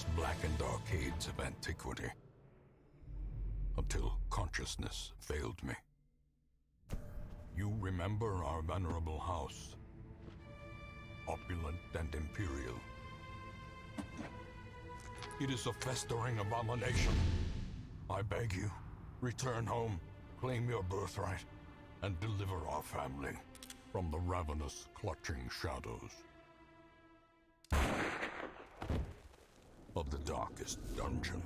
those blackened arcades of antiquity. Until consciousness failed me. You remember our venerable house? Opulent and imperial. It is a festering abomination. I beg you, return home, claim your birthright, and deliver our family from the ravenous, clutching shadows of the darkest dungeon.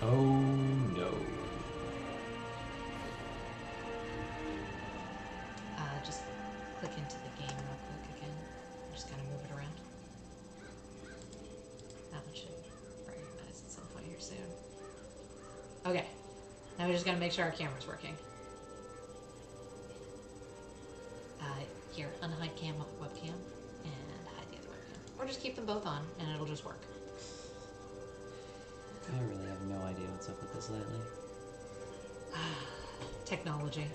Oh no. Just click into the game real quick again. Just kind of move it around. That one should recognize at some point here soon. Okay. Now we just gotta make sure our camera's working. Here, unhide webcam and hide the other webcam. Or just keep them both on and it'll just work. I really have no idea what's up with this lately. Technology.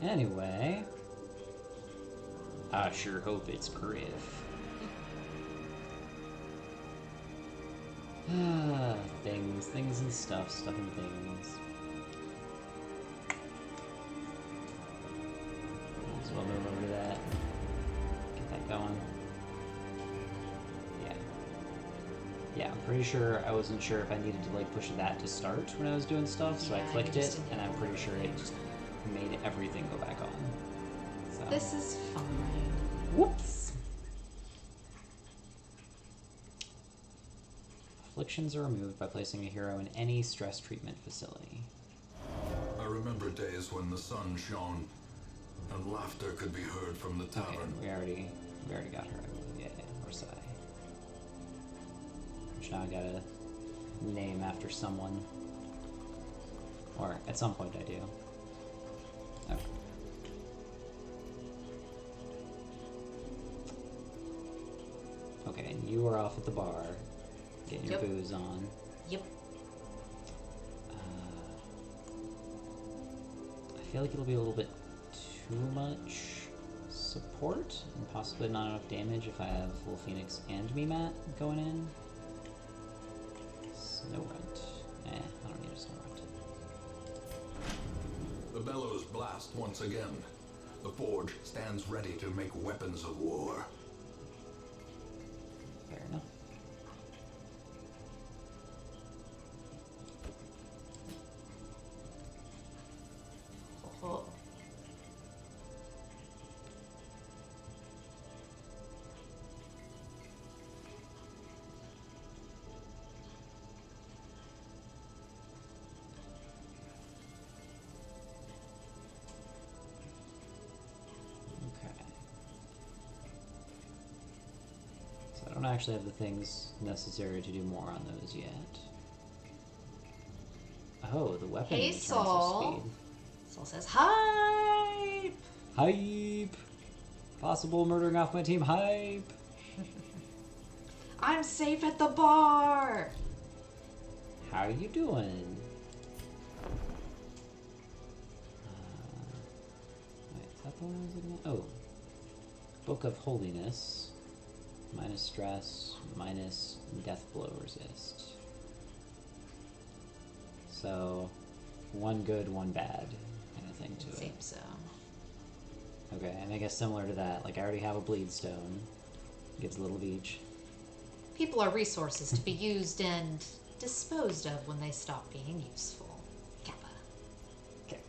Anyway, I sure hope it's Griff. Things and stuff and things. Might as well move over to that. Get that going. Yeah, I'm pretty sure I wasn't sure if I needed to like push that to start when I was doing stuff, so I clicked it, and I'm pretty sure it just made everything go back on. So. This is fine. Whoops. afflictions are removed by placing a hero in any stress treatment facility. I remember days when the sun shone and laughter could be heard from the Okay, tavern. we already got her. Yeah, Orsai. Which now I gotta name after someone. Or at some point I do. Okay. Okay, and you are off at the bar, getting your Yep. booze on. Yep. I feel like it'll be a little bit too much support and possibly not enough damage if I have Full Phoenix and Mimat going in. Snow Runt. I don't need a Snow Runt. The bellows blast once again. The forge stands ready to make weapons of war. Fair enough. Oh. Okay. So I don't actually have the things necessary to do more on those yet. Oh, the weapon Hey, returns with Saul. speed. Saul says, "Hype!" Hype! Possible murdering off my team hype! I'm safe at the bar. How you doing? Wait, is that the one I was looking at? Oh. Book of Holiness. Minus stress, minus death blow resist. So, one good, one bad kind of thing to it. Seems so. Okay, and I guess similar to that, like I already have a bleed stone. Gives a little of each. People are resources to be used and disposed of when they stop being useful. Kappa. Kick.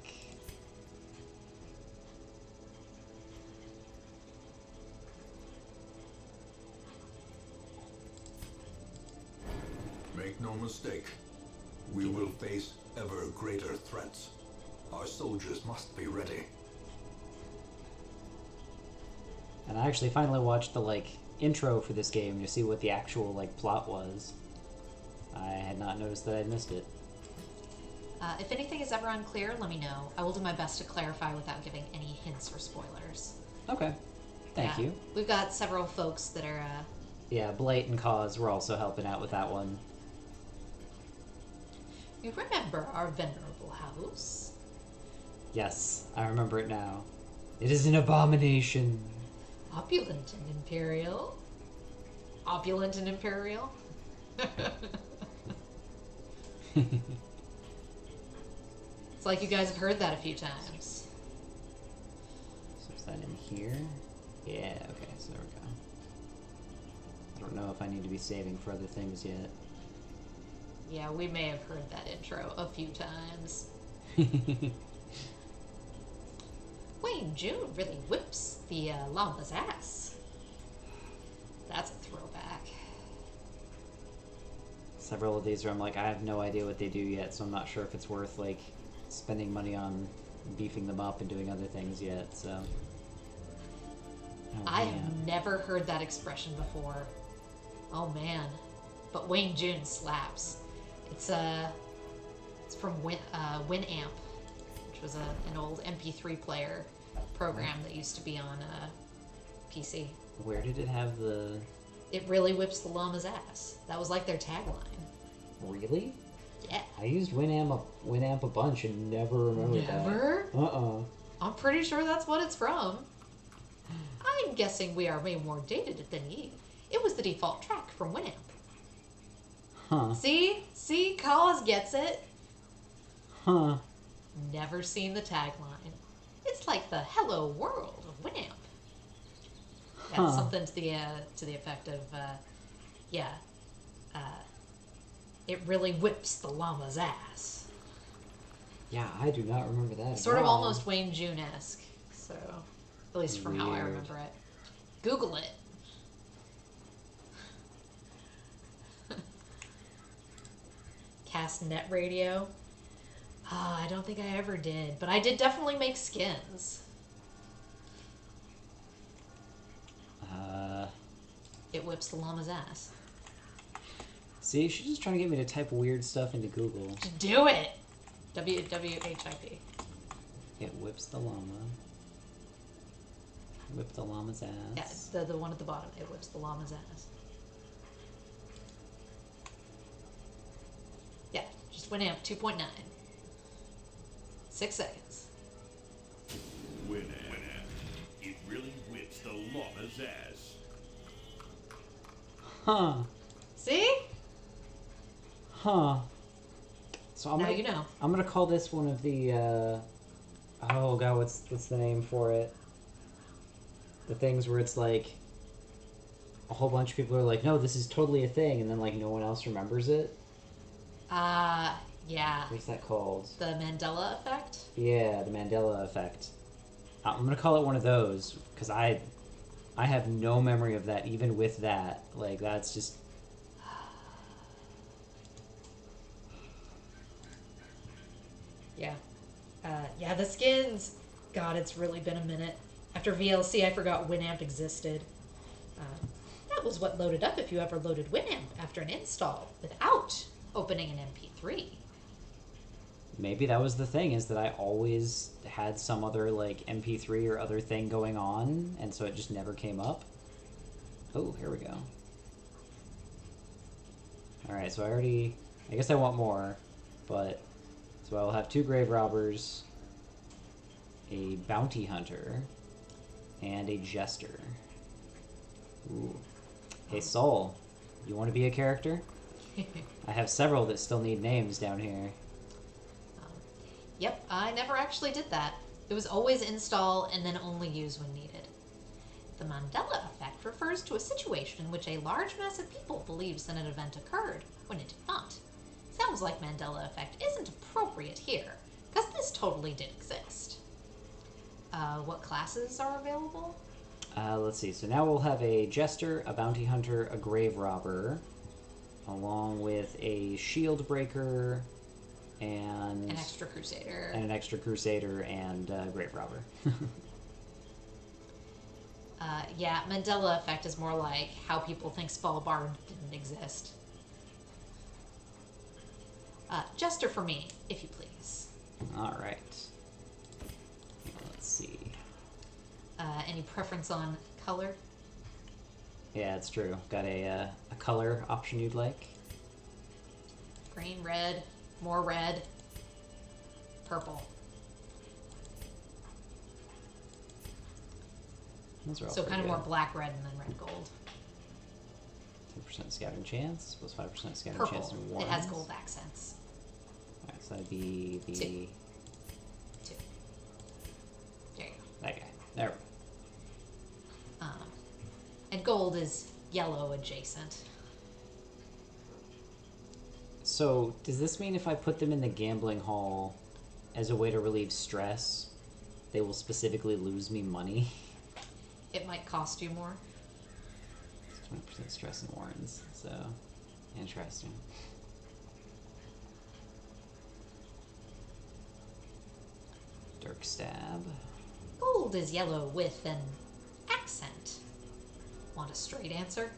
Make no mistake, we will face ever greater threats. Our soldiers must be ready. And I actually finally watched the intro for this game to see what the actual plot was. I had not noticed that I'd missed it. If anything is ever unclear, let me know. I will do my best to clarify without giving any hints or spoilers. Okay. Thank Yeah. you. We've got several folks that are, Yeah, Blight and Cause were also helping out with that one. you remember our venerable house? Yes, I remember it now. It is an abomination. Opulent and imperial. Opulent and imperial. It's like you guys have heard that a few times. So is that in here? Yeah, okay, so there we go. I don't know if I need to be saving for other things yet. Yeah, we may have heard that intro a few times. Wayne June really whips the llama's ass. That's a throwback. Several of these where I'm like, I have no idea what they do yet, so I'm not sure if it's worth spending money on beefing them up and doing other things yet, so. Oh, I man. have never heard that expression before. Oh man. But Wayne June slaps. It's from Winamp, which was an old MP3 player program that used to be on PC. Where did it have the... It really whips the llama's ass. That was like their tagline. Really? Yeah. I used Winamp a bunch and never remembered that. Never? Uh-uh. I'm pretty sure that's what it's from. I'm guessing we are way more dated than ye. It was the default track from Winamp. Huh. See? Cause gets it. Huh. Never seen the tagline. It's like the hello world of Winamp. That's Huh. something to the effect of, it really whips the llama's ass. Yeah, I do not remember that at Sort of all. almost Wayne June-esque. So, at least from how I Weird. remember it. Google it. cast net radio? I don't think I ever did, but I did definitely make skins. It whips the llama's ass. See, she's just trying to get me to type weird stuff into Google. Just do it! WWHIP. It whips the llama. Whip the llama's ass. Yeah, the one at the bottom. It whips the llama's ass. Yeah, just Winamp 2.9. 6 seconds. Winamp. It really whips the llama's ass. Huh. See? Huh. So I'm Now gonna, you know. I'm gonna call this one of the, oh god, what's the name for it? The things where it's like, a whole bunch of people are like, no, this is totally a thing, and then like no one else remembers it. Yeah. What's that called? The Mandela effect? Yeah, the Mandela effect. I'm gonna call it one of those, because I have no memory of that, even with that. Like, that's just... Yeah. Yeah, the skins. God, it's really been a minute. After VLC, I forgot Winamp existed. That was what loaded up if you ever loaded Winamp after an install without opening an MP3. Maybe that was the thing, is that I always had some other, like, MP3 or other thing going on, and so it just never came up. Oh, here we go. Alright, so I guess I want more, but... So I'll have 2 grave robbers, a bounty hunter, and a jester. Ooh. Hey, Soul, you want to be a character? I have several that still need names down here. Yep, I never actually did that. It was always install and then only use when needed. The Mandela effect refers to a situation in which a large mass of people believes that an event occurred when it did not. Sounds like Mandela effect isn't appropriate here, because this totally did exist. What classes are available? Let's see. So now we'll have a jester, a bounty hunter, a grave robber, along with a shield breaker, and An extra crusader. and an extra crusader and grave robber. Yeah, Mandela effect is more like how people think Svalbard didn't exist. Jester for me, if you please. All right. Let's see. Any preference on color? Yeah, it's true. Got a color option you'd like? Green, red, more red, purple. Those are all So pretty kind of good. more black, red, and then red, gold. 10% scouting chance, plus 5% scouting Purple. chance and It has ones. gold accents. Alright, so that'd be the... 2. There you That guy. There we go. go. And gold is yellow adjacent. So, does this mean if I put them in the gambling hall as a way to relieve stress, they will specifically lose me money? It might cost you more. 20% stress and warrants, so interesting. Dark stab. Gold is yellow with an accent. Want a straight answer?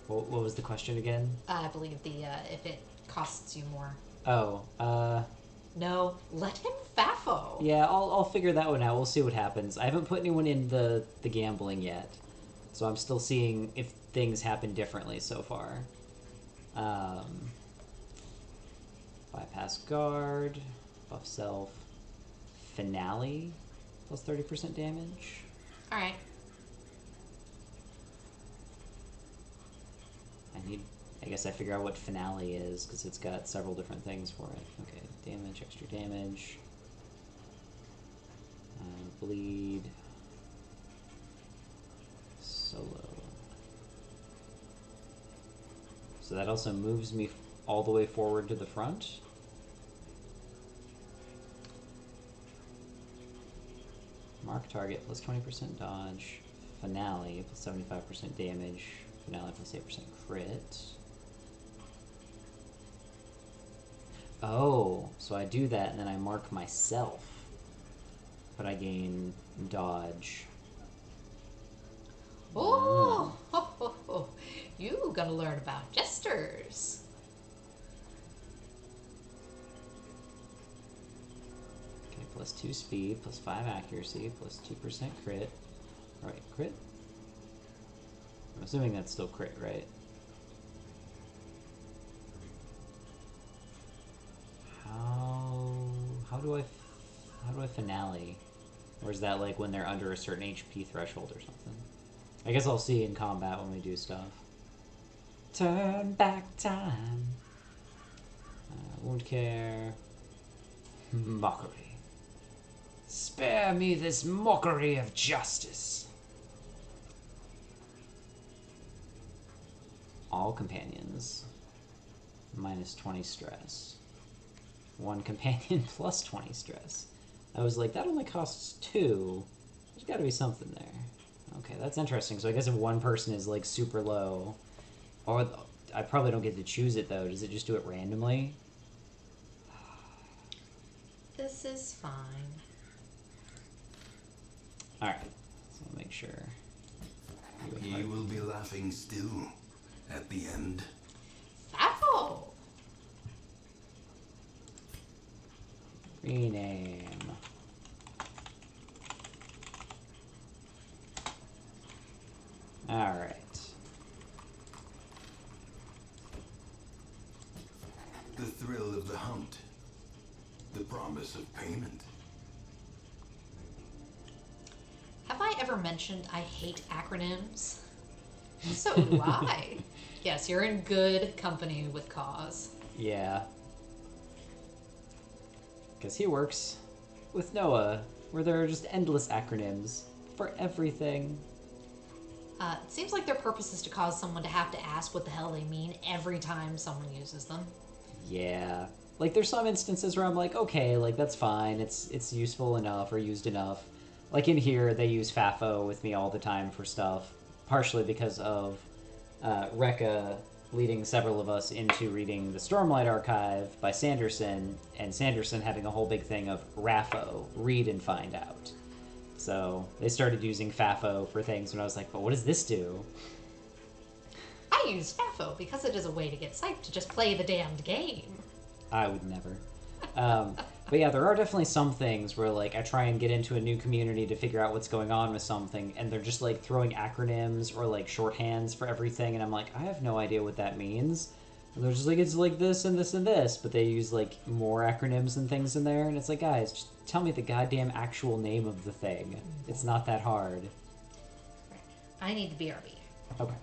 What was the question again? I believe the if it costs you more. Oh, No, let him faffo. yeah, I'll figure that one out. We'll see what happens. I haven't put anyone in the gambling yet, so I'm still seeing if things happen differently so far. Bypass guard, buff self, finale, plus 30% damage. All right. I guess I figure out what finale is, because it's got several different things for it. Okay, damage, extra damage. Bleed. Solo. So that also moves me all the way forward to the front. Mark target plus 20% dodge. Finale plus 75% damage. Finale plus 8% crit. Oh, so I do that and then I mark myself. But I gain dodge. Oh, you gonna learn about jesters. Okay, plus 2 speed, plus 5 accuracy, plus 2% crit. Alright, crit? I'm assuming that's still crit, right? How do I finale? Or is that like when they're under a certain HP threshold or something? I guess I'll see in combat when we do stuff. Turn back time. Wound care. Mockery. Spare me this mockery of justice. All companions. Minus 20 stress. One companion plus 20 stress. I was like, that only costs 2. There's gotta be something there. Okay, that's interesting. So I guess if one person is like super low, or I probably don't get to choose it though. Does it just do it randomly? This is fine. Alright, so I'll make sure. He will be laughing still at the end. Fafo! Rename. Alright. The thrill of the hunt. The promise of payment. Have I ever mentioned I hate acronyms? So do I. Yes, you're in good company with Cause. Yeah. Because he works with Noah, where there are just endless acronyms for everything. It seems like their purpose is to cause someone to have to ask what the hell they mean every time someone uses them. Yeah. Like, there's some instances where I'm like, okay, like, that's fine. It's useful enough or used enough. Like, in here, they use FAFO with me all the time for stuff. Partially because of Rekka leading several of us into reading the Stormlight Archive by Sanderson, and Sanderson having a whole big thing of RAFO, read and find out. So they started using FAFO for things, and I was like, but what does this do? I use FAFO because it is a way to get psyched to just play the damned game. I would never. But yeah, there are definitely some things where, like, I try and get into a new community to figure out what's going on with something, and they're just, like, throwing acronyms or, like, shorthands for everything, and I'm like, I have no idea what that means. And they're just like, it's like this and this and this, but they use, like, more acronyms and things in there, and it's like, guys, just tell me the goddamn actual name of the thing. It's not that hard. I need the BRB. Okay.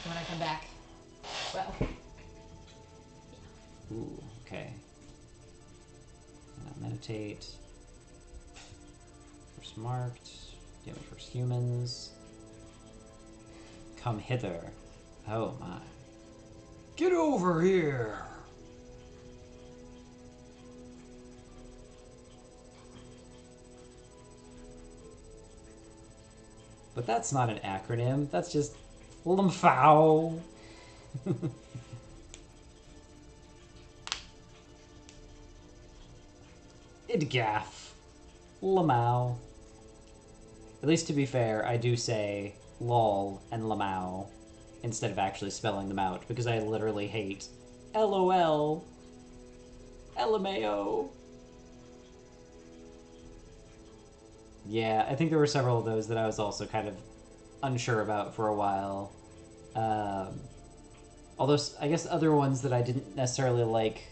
When I come back, well, Ooh, okay. Meditate. First marked. Damage versus humans. Come hither. Oh my. Get over here! But that's not an acronym. That's just Lumphao. Idgaff. Lamau. At least to be fair, I do say lol and Lamau instead of actually spelling them out, because I literally hate LOL. LMAO. Yeah, I think there were several of those that I was also kind of unsure about for a while. Although, I guess other ones that I didn't necessarily like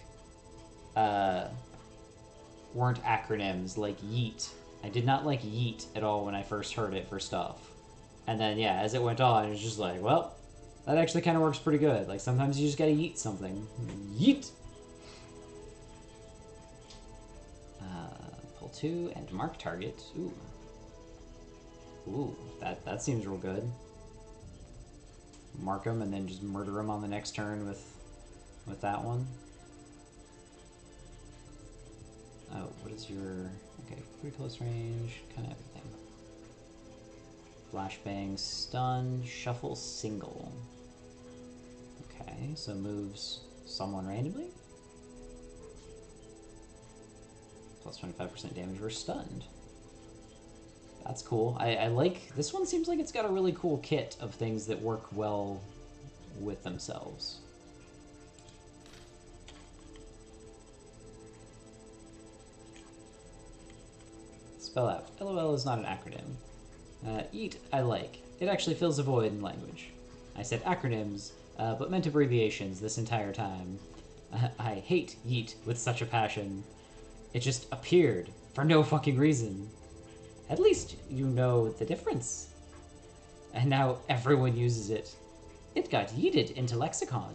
weren't acronyms, like Yeet. I did not like Yeet at all when I first heard it for stuff. And then, yeah, as it went on, it was just like, well, that actually kind of works pretty good. Like, sometimes you just gotta yeet something. Yeet! Pull 2 and mark target. Ooh. Ooh, that seems real good. Mark them and then just murder them on the next turn with that one. Oh, what is your... Okay, pretty close range, kind of everything. Flashbang, stun, shuffle, single. Okay, so moves someone randomly? Plus 25% damage. We're stunned. That's cool. I like... This one seems like it's got a really cool kit of things that work well with themselves. Spell out. LOL is not an acronym. Eat, I like. It actually fills a void in language. I said acronyms, but meant abbreviations this entire time. I hate yeet with such a passion. It just appeared for no fucking reason. At least you know the difference. And now everyone uses it. It got yeeted into lexicon.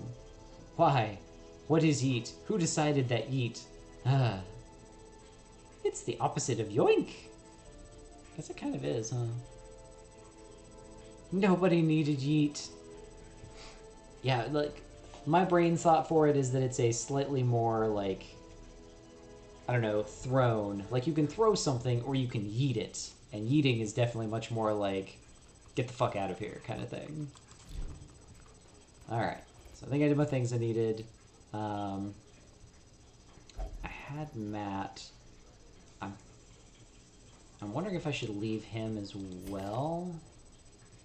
Why? What is yeet? Who decided that yeet? It's the opposite of yoink. Guess it kind of is, huh? Nobody needed yeet. Yeah, like, my brain thought for it is that it's a slightly more, like, I don't know, thrown. Like, you can throw something or you can yeet it. And yeeting is definitely much more like, get the fuck out of here kind of thing. Alright, so I think I did my things I needed. I had Matt. I'm wondering if I should leave him as well.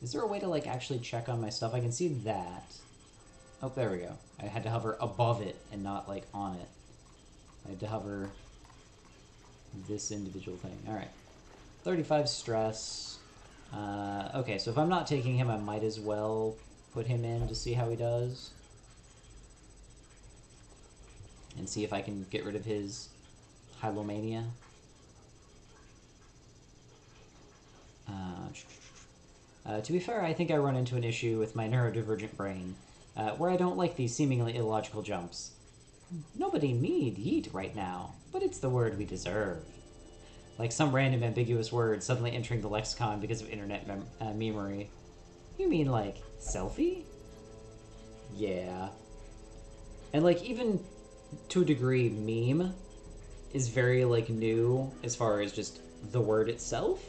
Is there a way to, like, actually check on my stuff? I can see that. Oh, there we go. I had to hover above it and not, like, on it. I had to hover this individual thing. Alright. 35 stress. Okay, so if I'm not taking him, I might as well put him in to see how he does. And see if I can get rid of his Hylomania. To be fair, I think I run into an issue with my neurodivergent brain, where I don't like these seemingly illogical jumps. Nobody need yeet right now, but it's the word we deserve. Like some random ambiguous word suddenly entering the lexicon because of internet memory. You mean, like, selfie? Yeah. And, like, even to a degree, meme is very, like, new as far as just the word itself.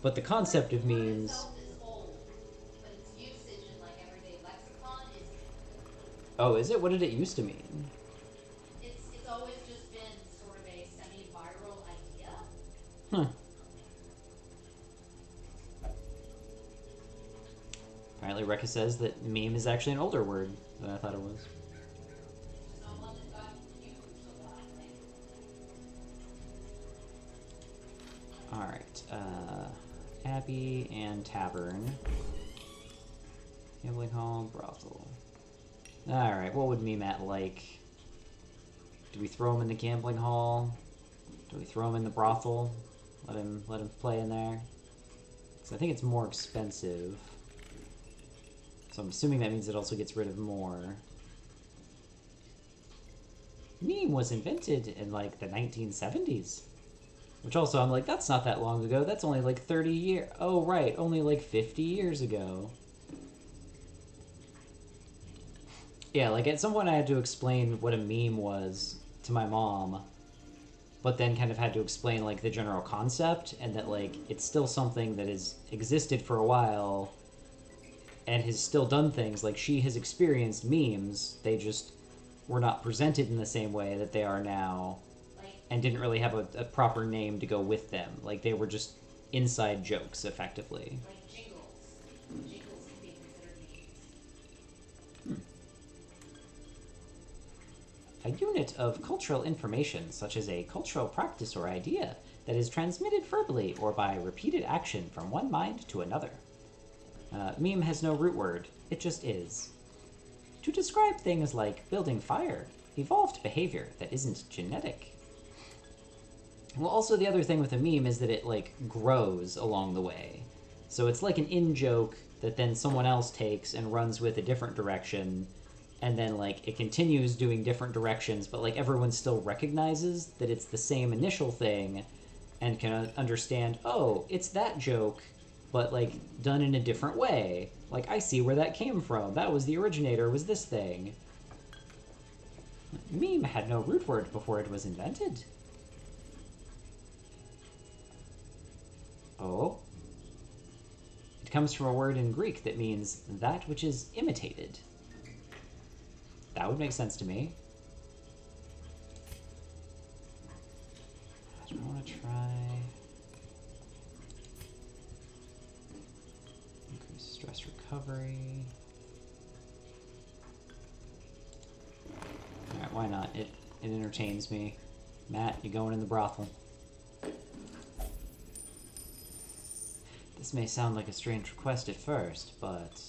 But the concept of memes... itself is old, but its usage in, like, everyday lexicon is... Oh, is it? What did it used to mean? It's always just been sort of a semi-viral idea. Huh. Apparently Rekka says that meme is actually an older word than I thought it was. Just not one that got used a lot, I think. Alright, Abbey and Tavern. Gambling Hall, Brothel. Alright, what would Memat like? Do we throw him in the Gambling Hall? Do we throw him in the Brothel? Let him play in there? Because I think it's more expensive. So I'm assuming that means it also gets rid of more. Meme was invented in, like, the 1970s. Which also, I'm like, that's not that long ago. That's only, like, 30 years. Oh, right. Only, like, 50 years ago. Yeah, like, at some point I had to explain what a meme was to my mom. But then kind of had to explain, like, the general concept. And that, like, it's still something that has existed for a while. And has still done things. Like, she has experienced memes. They just were not presented in the same way that they are now. And didn't really have a proper name to go with them. Like, they were just inside jokes, effectively. Like jingles. Jingles can be considered memes. A unit of cultural information, such as a cultural practice or idea, that is transmitted verbally or by repeated action from one mind to another. Meme has no root word, it just is. To describe things like building fire, evolved behavior that isn't genetic. Well, also the other thing with a meme is that it, like, grows along the way. So it's like an in-joke that then someone else takes and runs with a different direction, and then, like, it continues doing different directions, but, like, everyone still recognizes that it's the same initial thing and can understand, oh, it's that joke, but, like, done in a different way. Like, I see where that came from. That was the originator, was this thing. Meme had no root word before it was invented. Oh. It comes from a word in Greek that means that which is imitated. That would make sense to me. Do I want to try increase stress recovery? Alright, why not? It entertains me. Matt, you going in the brothel? This may sound like a strange request at first, but...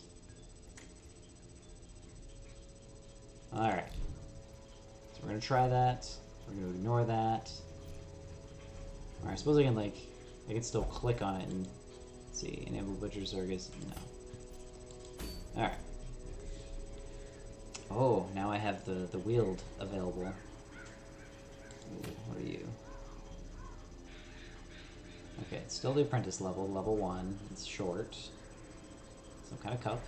Alright. So we're gonna try that. We're gonna ignore that. Alright, I suppose I can, like... I can still click on it and... see, enable Butcher Zergus. No. Alright. Oh, now I have the wield available. Ooh, what are you? Okay, it's still the apprentice level, level 1. It's short. Some kind of cup.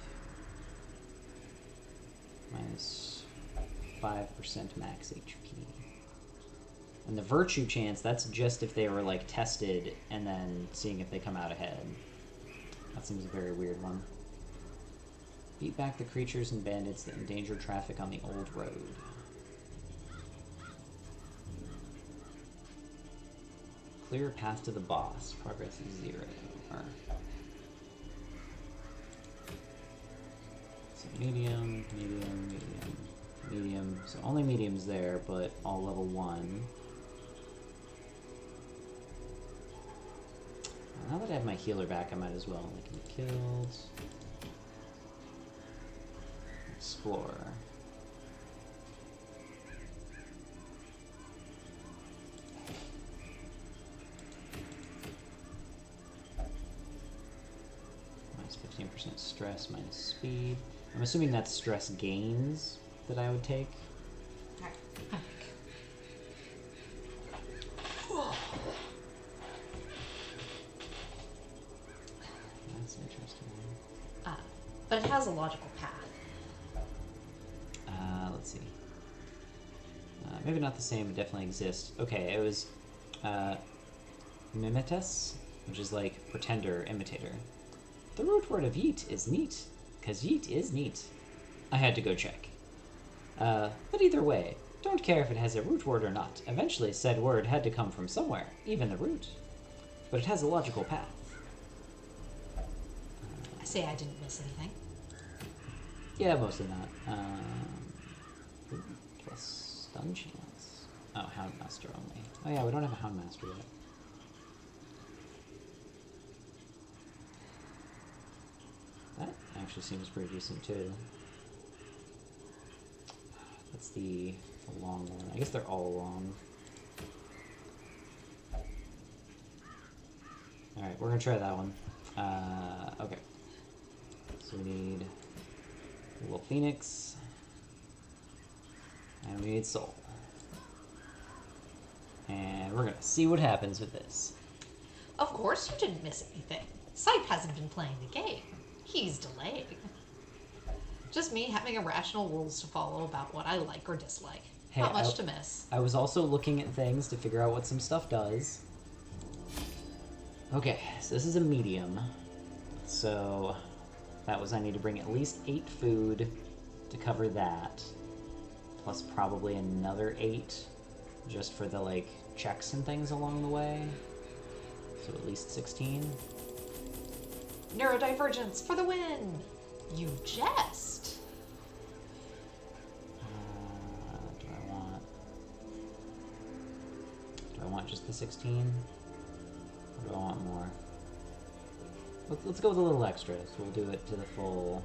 Minus 5% max HP. And the virtue chance, that's just if they were like tested and then seeing if they come out ahead. That seems a very weird one. Beat back the creatures and bandits that endanger traffic on the old road. Clear path to the boss. Progress is 0. So medium, medium, medium, medium. So only medium's there, but all level 1. Now that I have my healer back, I might as well. They can be killed. Explorer. Minus 15% stress, minus speed. I'm assuming that's stress gains that I would take. Alright. That's interesting. But it has a logical path. Let's see. Maybe not the same, but definitely exists. Okay, it was mimetus, which is like pretender, imitator. The root word of yeet is neat, because yeet is neat. I had to go check. But either way, don't care if it has a root word or not. Eventually, said word had to come from somewhere, even the root. But it has a logical path. I say I didn't miss anything. Yeah, mostly not. Ooh, plus stun chance. Oh, Houndmaster only. Oh yeah, we don't have a Houndmaster yet. That actually seems pretty decent too. That's the long one. I guess they're all long. Alright, we're gonna try that one. Okay. So we need a little Phoenix. And we need Soul. And we're gonna see what happens with this. Of course you didn't miss anything. Sype hasn't been playing the game. He's delaying. Just me having irrational rules to follow about what I like or dislike. Hey, Not much to miss. I was also looking at things to figure out what some stuff does. Okay, so this is a medium. So that was I need to bring at least 8 food to cover that. Plus probably another 8 just for the like checks and things along the way. So at least 16. Neurodivergence for the win! You jest! Do I want just the 16? Or do I want more? Let's go with a little extra, so we'll do it to the full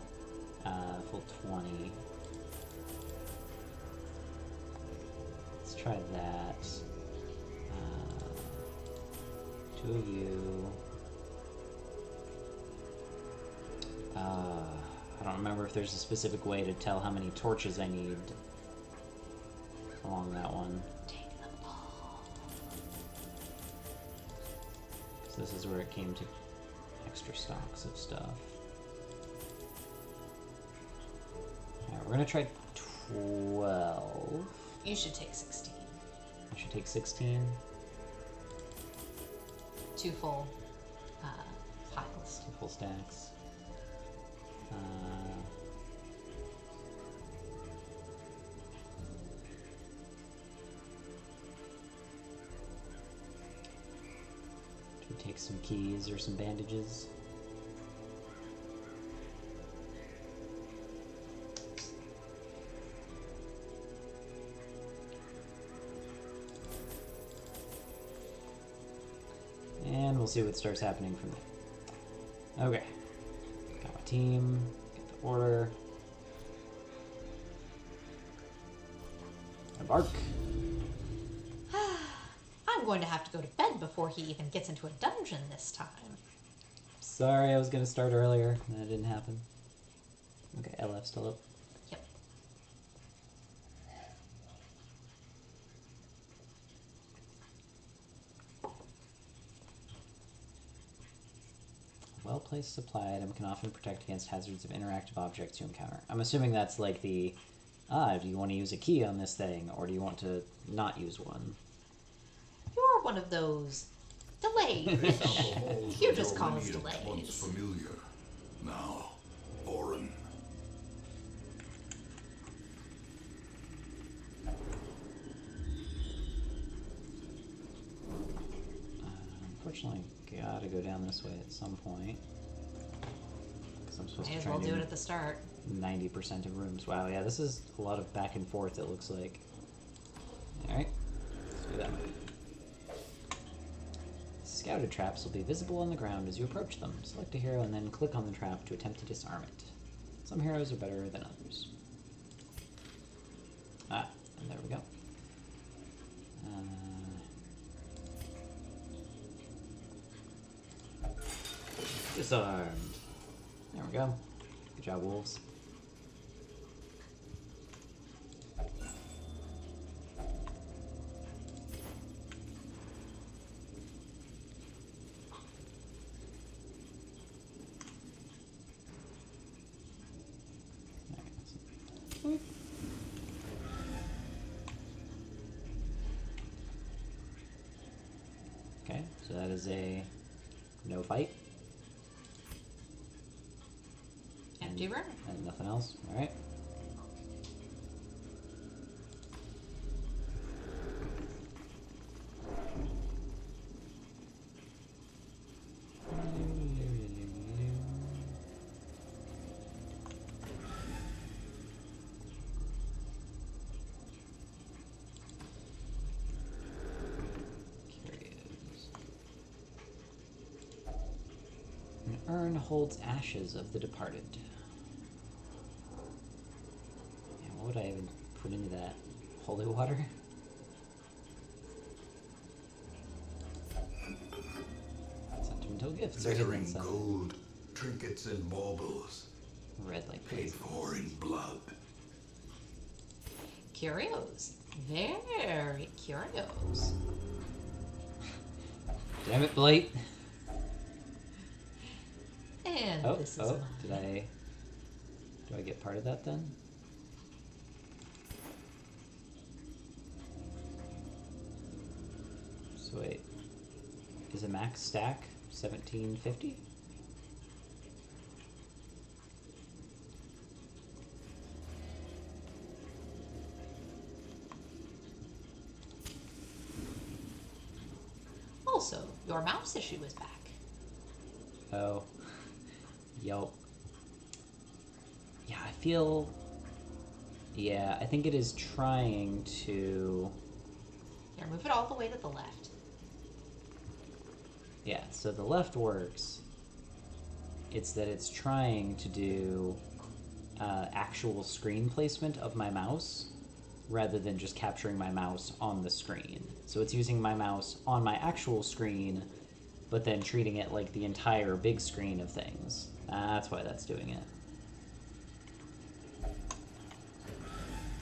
20. Let's try that. 2 of you. I don't remember if there's a specific way to tell how many torches I need along that one. Take them all. So this is where it came to extra stocks of stuff. Alright, we're gonna try 12. You should take 16. I should take 16. 2 full piles. 2 full stacks. Could take some keys or some bandages. And we'll see what starts happening from there. Okay. Got my team. Get the order. Embark. I'm going to have to go to bed before he even gets into a dungeon this time. Sorry, I was gonna start earlier. That didn't happen. Okay, LF still up. Yep. Well-placed supply item can often protect against hazards of interactive objects you encounter. I'm assuming that's like the, do you want to use a key on this thing, or do you want to not use one? You're one of those delayed. You just call us Once delays. familiar, now foreign. Unfortunately, gotta go down this way at some point. Because I'm supposed May to as try well and do it do at the start. 90% of rooms. Wow, yeah, this is a lot of back and forth, it looks like. Alright, let's do that. Scouted traps will be visible on the ground as you approach them. Select a hero and then click on the trap to attempt to disarm it. Some heroes are better than others. Ah, and there we go. Disarmed. There we go. Good job, wolves. Okay, so that is a no fight. Empty room. And nothing else. Alright. Curios. An urn holds ashes of the departed. Yeah, what would I even put into that? Holy water? Sentimental gifts are hidden Glittering inside. gold, trinkets and baubles, Red like paid crazy. for in blood. Curios. Very curios. Damn it, Blight! And Oh, this is oh, mine. did I... Do I get part of that then? So wait, is a max stack 1750? Also, your mouse issue is back. Oh. Yup. Yeah, I feel... Yeah, I think it is trying to... Here, move it all the way to the left. Yeah, so the left works. It's that it's trying to do actual screen placement of my mouse rather than just capturing my mouse on the screen. So it's using my mouse on my actual screen, but then treating it like the entire big screen of things. That's why that's doing it.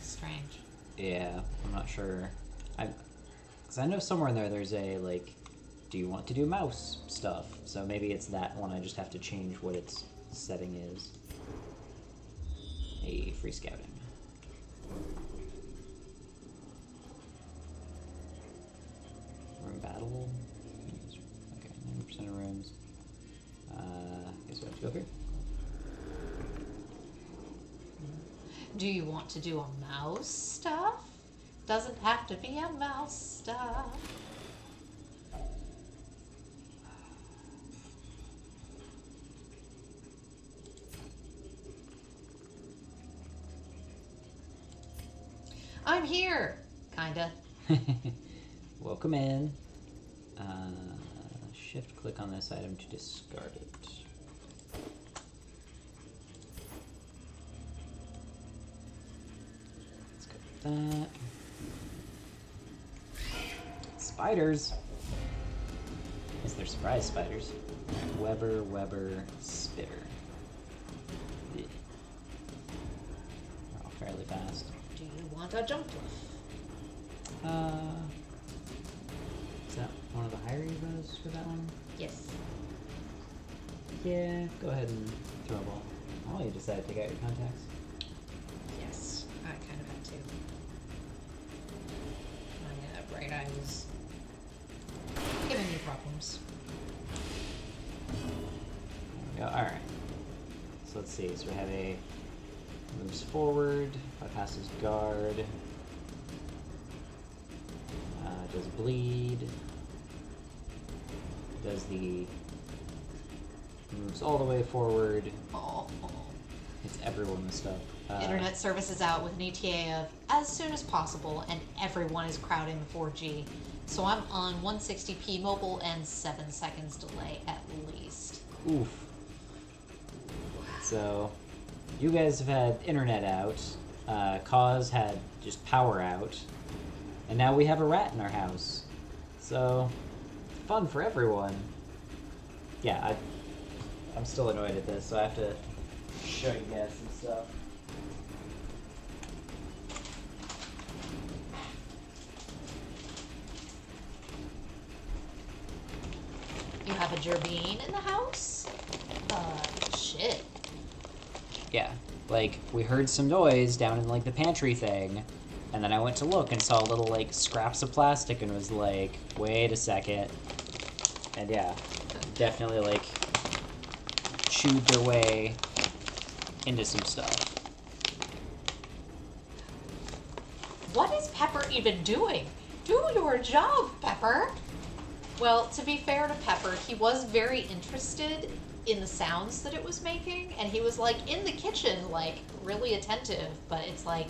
Strange. Yeah, I'm not sure. Because I know somewhere in there there's a, like, do you want to do mouse stuff? So maybe it's that one, I just have to change what its setting is. A free scouting. Room battle? Okay, 90% of rooms. Guess we have to go here. Do you want to do a mouse stuff? Doesn't have to be a mouse stuff. here. Kinda. Welcome in. Shift click on this item to discard it. Let's go with that. Spiders. Yes, they're surprise spiders. Weber, Spitter. Yeah. They're all fairly fast. Do you want a jump cliff? Is that one of the higher evos for that one? Yes. Yeah, go ahead and throw a ball. Oh, you decided to take out your contacts. Yes. I kind of had to. My bright eye was giving me problems. There we go. Alright. So let's see. So we have a moves forward, bypasses guard, does bleed, does the moves all the way forward, Oh. hits everyone with stuff. Internet service is out with an ETA of as soon as possible, and everyone is crowding 4G. So I'm on 160p mobile and 7 seconds delay at least. Oof. So, you guys have had internet out. Cause had just power out. And now we have a rat in our house. So, fun for everyone. Yeah, I'm still annoyed at this, so I have to show you guys some stuff. You have a Gerbine in the house? Shit. Yeah, like, we heard some noise down in, like, the pantry thing, and then I went to look and saw little, like, scraps of plastic and was like, wait a second. And yeah, definitely, like, chewed their way into some stuff. What is Pepper even doing? Do your job, Pepper! Well, to be fair to Pepper, he was very interested in the sounds that it was making, and he was, like, in the kitchen, like, really attentive, but it's, like,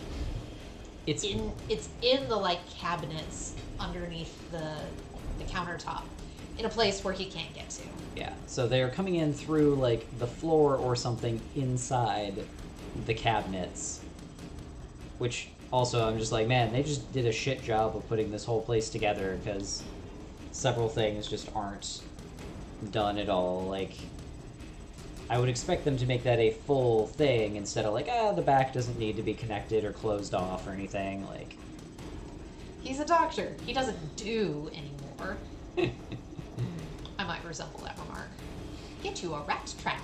it's in the, like, cabinets underneath the countertop, in a place where he can't get to. Yeah, so they're coming in through, like, the floor or something inside the cabinets. Which, also, I'm just like, man, they just did a shit job of putting this whole place together, because several things just aren't done at all. Like, I would expect them to make that a full thing instead of like, the back doesn't need to be connected or closed off or anything. Like, He's a doctor. He doesn't do anymore. I might resemble that remark. Get you a rat trap.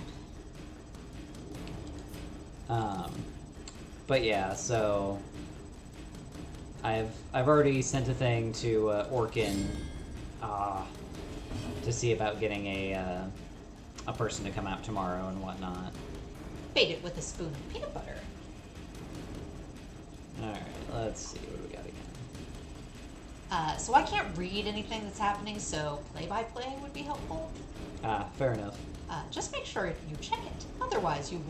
but yeah, so I've already sent a thing to Orkin to see about getting a person to come out tomorrow and whatnot. Bait it with a spoon of peanut butter. Alright, let's see what we got again. So I can't read anything that's happening, so play-by-play would be helpful. Fair enough. Just make sure you check it. Otherwise, you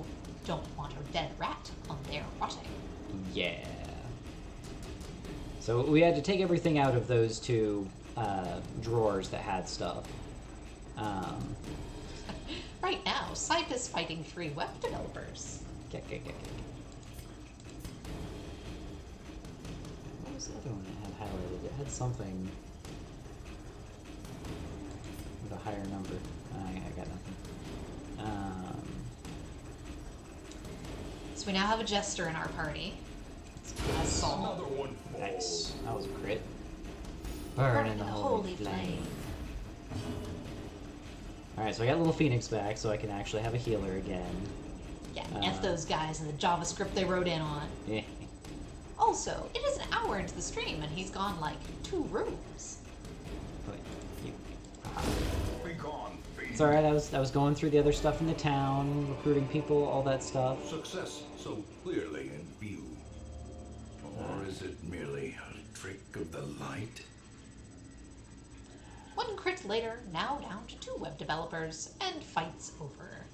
don't want a dead rat on there rotting. Yeah. So we had to take everything out of those two drawers that had stuff. Right now, Sype is fighting 3 web developers. What was the other one that had highlighted? It had something with a higher number. I got nothing. So we now have a jester in our party. As Saul. Another one falls. Nice. That was a crit. Burn in the holy flame. Alright, so I got little Phoenix back, so I can actually have a healer again. Yeah, F those guys and the JavaScript they wrote in on. Yeah. Also, it is an hour into the stream and he's gone like 2 rooms. But you. Be gone, fiend. It's alright, I was going through the other stuff in the town, recruiting people, all that stuff. Success so clearly in view. Or is it merely a trick of the light? 1 crit later, now down to 2 web developers, and fight's over.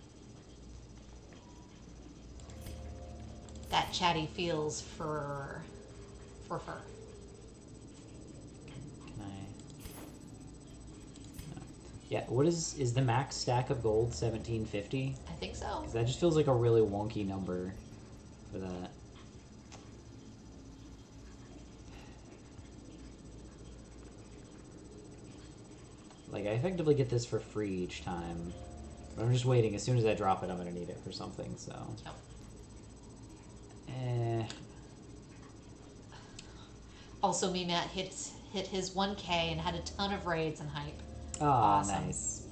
That chatty feels for prefer. Can I? No. Yeah. What is the max stack of gold? 1750. I think so. Because that just feels like a really wonky number for that. Like, I effectively get this for free each time. But I'm just waiting. As soon as I drop it, I'm going to need it for something, so... Yep. Also, me Matt hit his 1K and had a ton of raids and hype. Ah, Awesome. nice.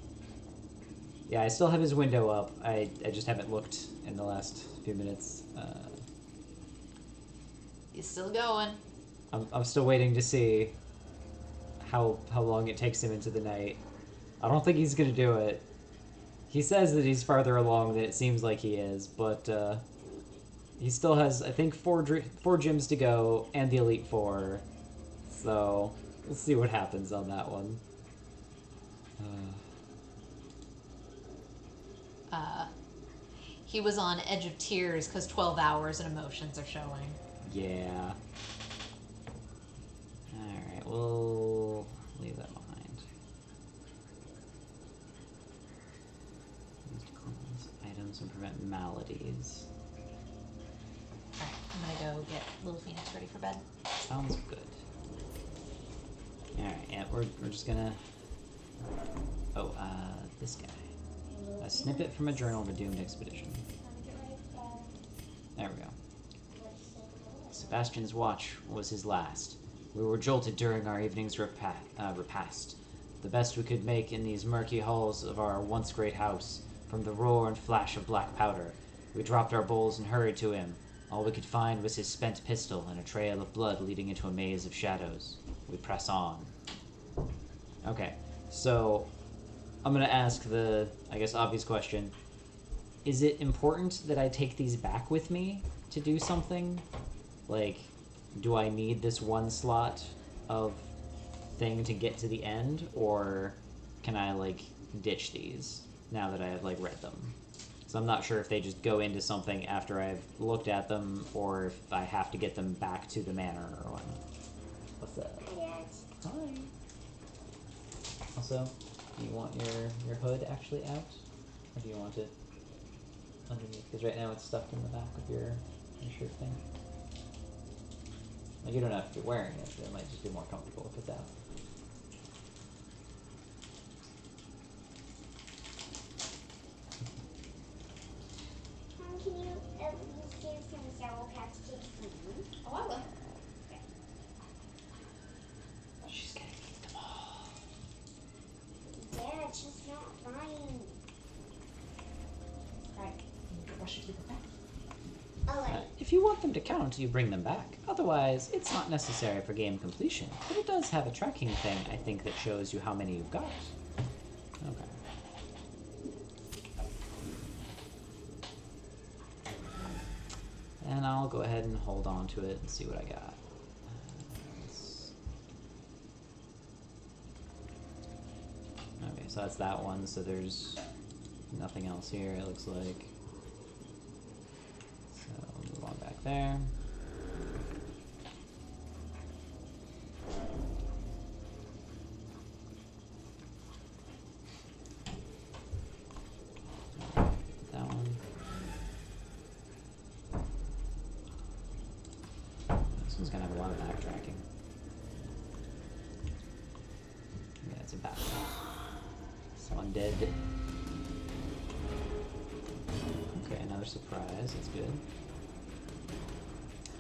Yeah, I still have his window up. I just haven't looked in the last few minutes. He's still going. I'm still waiting to see how long it takes him into the night. I don't think he's gonna do it. He says that he's farther along than it seems like he is, but he still has, I think, four gyms to go and the Elite Four. So we'll see what happens on that one. He was on Edge of Tears because 12 hours and emotions are showing. Yeah. Alright, we'll leave that behind. Use to cleanse items and prevent maladies. Alright, I'm gonna go get Little Phoenix ready for bed. Sounds good. Alright, yeah, we're just gonna... Oh, this guy. A snippet from a journal of a doomed expedition. There we go. Sebastian's watch was his last. We were jolted during our evening's repast. The best we could make in these murky halls of our once great house. From the roar and flash of black powder, we dropped our bowls and hurried to him. All we could find was his spent pistol and a trail of blood leading into a maze of shadows. We press on. Okay, so I'm gonna ask the, I guess, obvious question. Is it important that I take these back with me to do something? Like, do I need this one slot of thing to get to the end, or can I, like, ditch these now that I have, like, read them? So I'm not sure if they just go into something after I've looked at them, or if I have to get them back to the manor or whatnot. What's that? Hi. Also, do you want your hood actually out, or do you want it underneath? Because right now it's stuck in the back of your shirt thing. Like, you don't have to be wearing it, but it might just be more comfortable if it's out. Can you at least give some Sour Patch Kids to me? Oh, I will. She's gonna eat them all. Yeah, it's just not fine. Alright, brush your teeth with that. Alright. If you want them to count, you bring them back. Otherwise, it's not necessary for game completion. But it does have a tracking thing, I think, that shows you how many you've got. Okay. And I'll go ahead and hold on to it and see what I got. Okay, so that's that one, so there's nothing else here, it looks like. So we'll move on back there. That one. This one's gonna have a lot of backtracking. Yeah, it's a battle. One dead. Okay, another surprise. That's good.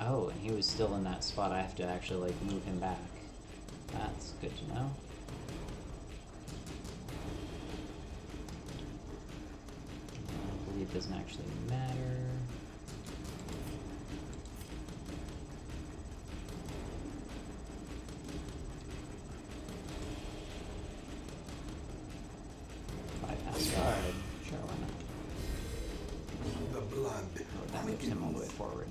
Oh, and he was still in that spot. I have to actually, like, move him back. That's good to know. I believe it doesn't actually matter. Bypass guard. Sure, why not? The blood That moves him all the way forward.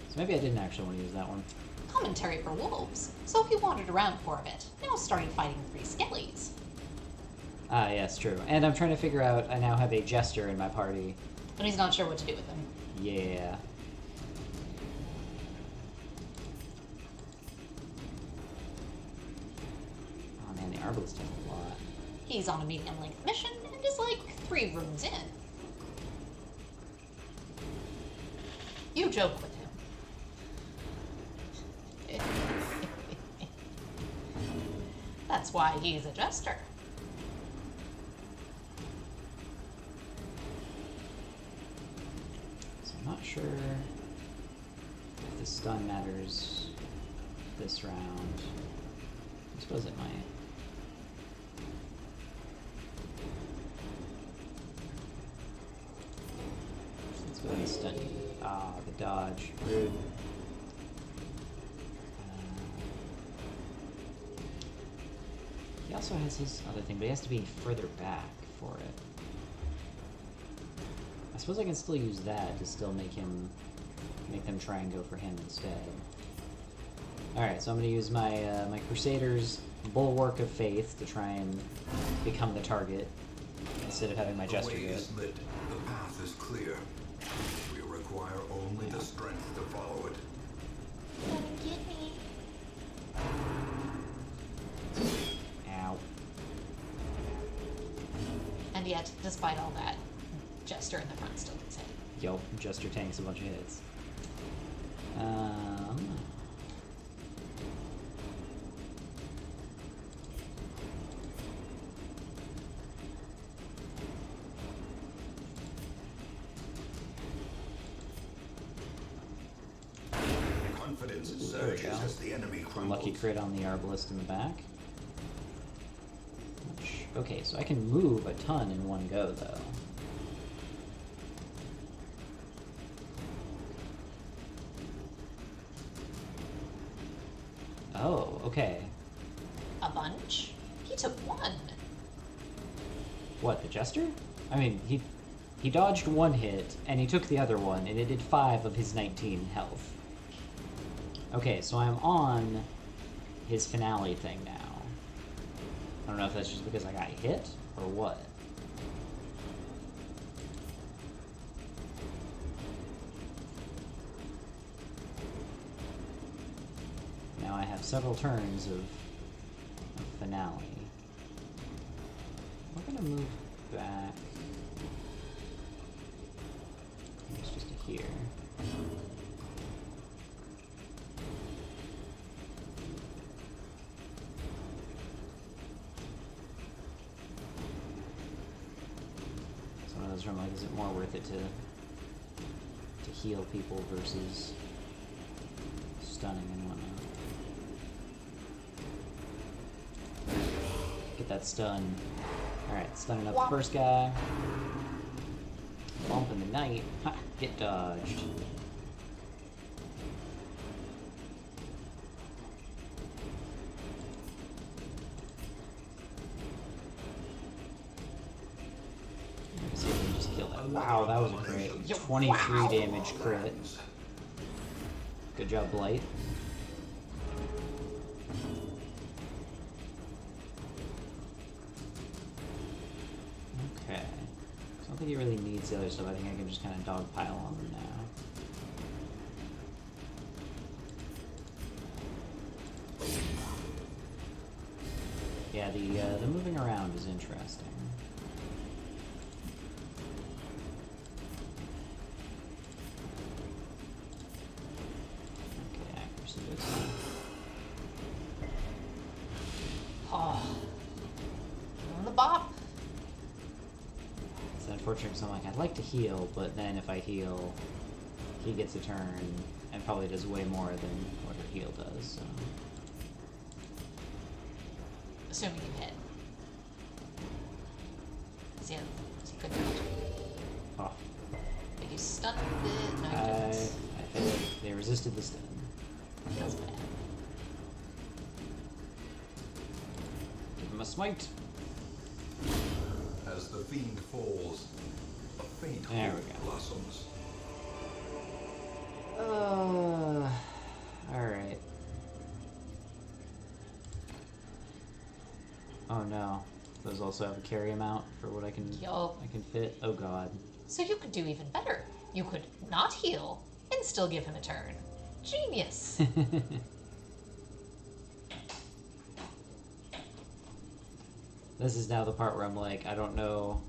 So maybe I didn't actually want to use that one. Commentary for wolves. So he wandered around for a bit. Now started fighting 3 skellies. Ah, yes, true. And I'm trying to figure out, I now have a jester in my party. And he's not sure what to do with them. Yeah. Arbalest has a lot. He's on a medium length mission and is like 3 runes in. You joke with him. That's why he's a jester. So I'm not sure if the stun matters this round. I suppose it might. Let's go ahead and stun you. Ah, the dodge. Rude. He also has his other thing, but he has to be further back for it. I suppose I can still use that to still make them try and go for him instead. Alright, so I'm gonna use my my Crusader's Bulwark of Faith to try and become the target instead of having my Jester The way do it. is lit. The path is clear. We require only the strength to follow it. Don't get me. Ow. And yet, despite all that, Jester in the front still gets hit. Yo, Jester tanks a bunch of hits. Confidence There we surges go. as the enemy crumbles. Lucky crit on the Arbalest in the back. Okay, so I can move a ton in one go, though. Oh, okay. A bunch? He took 1. What, the Jester? I mean, he dodged 1 hit, and he took the other one, and it did 5 of his 19 health. Okay, so I'm on his finale thing now. I don't know if that's just because I got hit, or what. Now I have several turns of finale. We're gonna move back. It's just to here. It's one of those where I'm like, is it more worth it to heal people versus stunning and whatnot? Get that stun. Alright, stunning up the first guy. Bump in the night. Ha! Get dodged. Let's see if we can just kill that. Wow, that was a great 23 damage crit. Good job, Blight. Okay. So I don't think he really needs the other stuff. I think I can just kind of dogpile on him now. Yeah, the moving around is interesting. Okay, accuracy goes down. Oh. On the bop. It's unfortunate because I'm like, I'd like to heal, but then if I heal, he gets a turn and probably does way more than what her heal does, so. Assuming you hit. Is he good now? Oh, Like you stunned it? No, you I didn't. feel like they resisted the stun. Feels bad. Give him a smite. As the fiend falls, a faint There hope we go. blossoms. Alright. Oh no. Those also have a carry amount for what I can Yup. I can fit. Oh god. So you could do even better. You could not heal and still give him a turn. Genius. This is now the part where I'm like, I don't know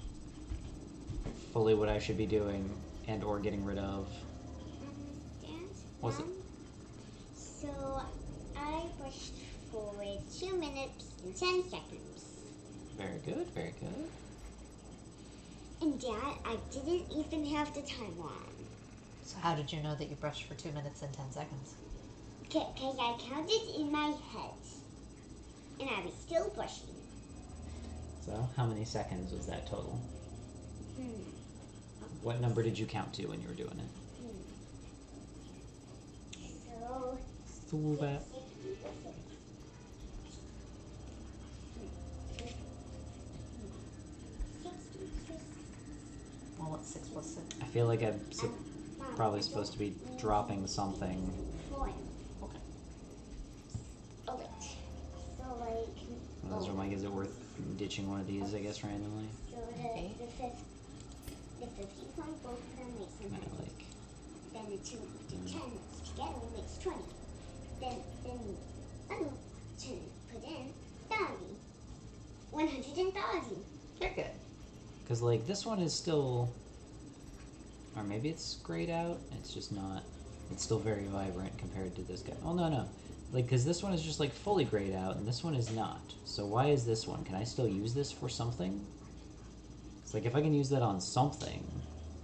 fully what I should be doing and or getting rid of. Understand? What's it? So I brushed for 2 minutes and 10 seconds. Very good, very good. And Dad, I didn't even have the timer on. So how did you know that you brushed for 2 minutes and 10 seconds? Because I counted in my head. And I was still brushing. So, how many seconds was that total? Hmm. What number did you count to when you were doing it? So, So that. Well, what's 6 plus 6? I feel like I'm probably supposed to be dropping something. One. Okay. Oh wait. So like. And those are like, is it worth ditching one of these, I guess, randomly? So Okay. the 50 point, both of them makes Kinda 100. like, Then the 2 the 10 together makes 20. Then another 2 put in 30. 130. You're good. because like this one is still, or maybe it's grayed out. It's just not. It's still very vibrant compared to this guy. Oh no, like because this one is just like fully grayed out, and this one is not. So why is this one? Can I still use this for something? It's like if I can use that on something,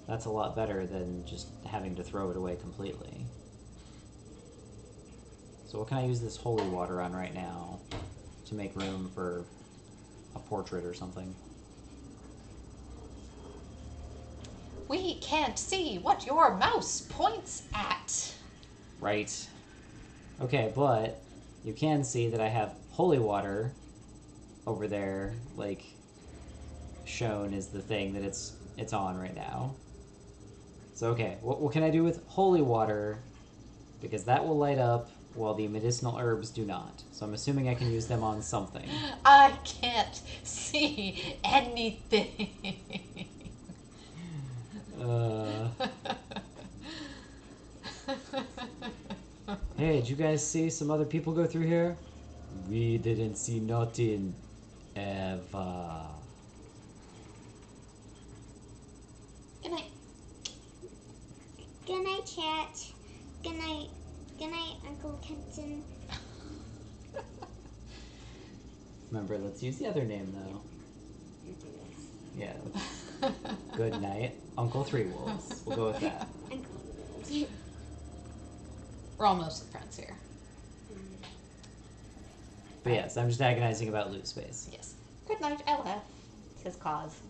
that's a lot better than just having to throw it away completely. So what can I use this holy water on right now to make room for a portrait or something? We can't see what your mouse points at. Right. Okay, but you can see that I have holy water over there, like shown as the thing that it's on right now. So okay, what can I do with holy water? Because that will light up while the medicinal herbs do not. So I'm assuming I can use them on something. I can't see anything. Hey, did you guys see some other people go through here? We didn't see nothing ever. Good night. Good night, chat. Good night, Uncle Kenton. Remember, let's use the other name though. Yeah. Good night, Uncle Three Wolves. We'll go with that. Uncle. We're all mostly friends here. But yes, I'm just agonizing about loot space. Yes. Good night, LF. Says cause.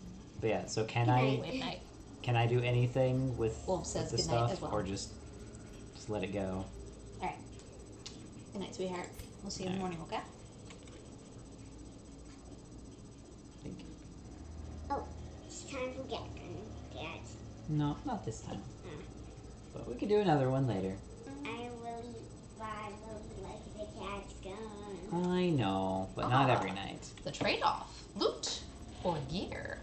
But yeah, so can Good I night. Good night. can I do anything with, Wolf says with the good night stuff, as well. or just let it go? Alright. Good night, sweetheart. We'll see you in the morning, okay? Thank you. Oh, it's time for get gun, Dad. No, not this time. But we could do another one later. I really like the cat's gun. I know, but not every night. The trade-off. Loot or gear.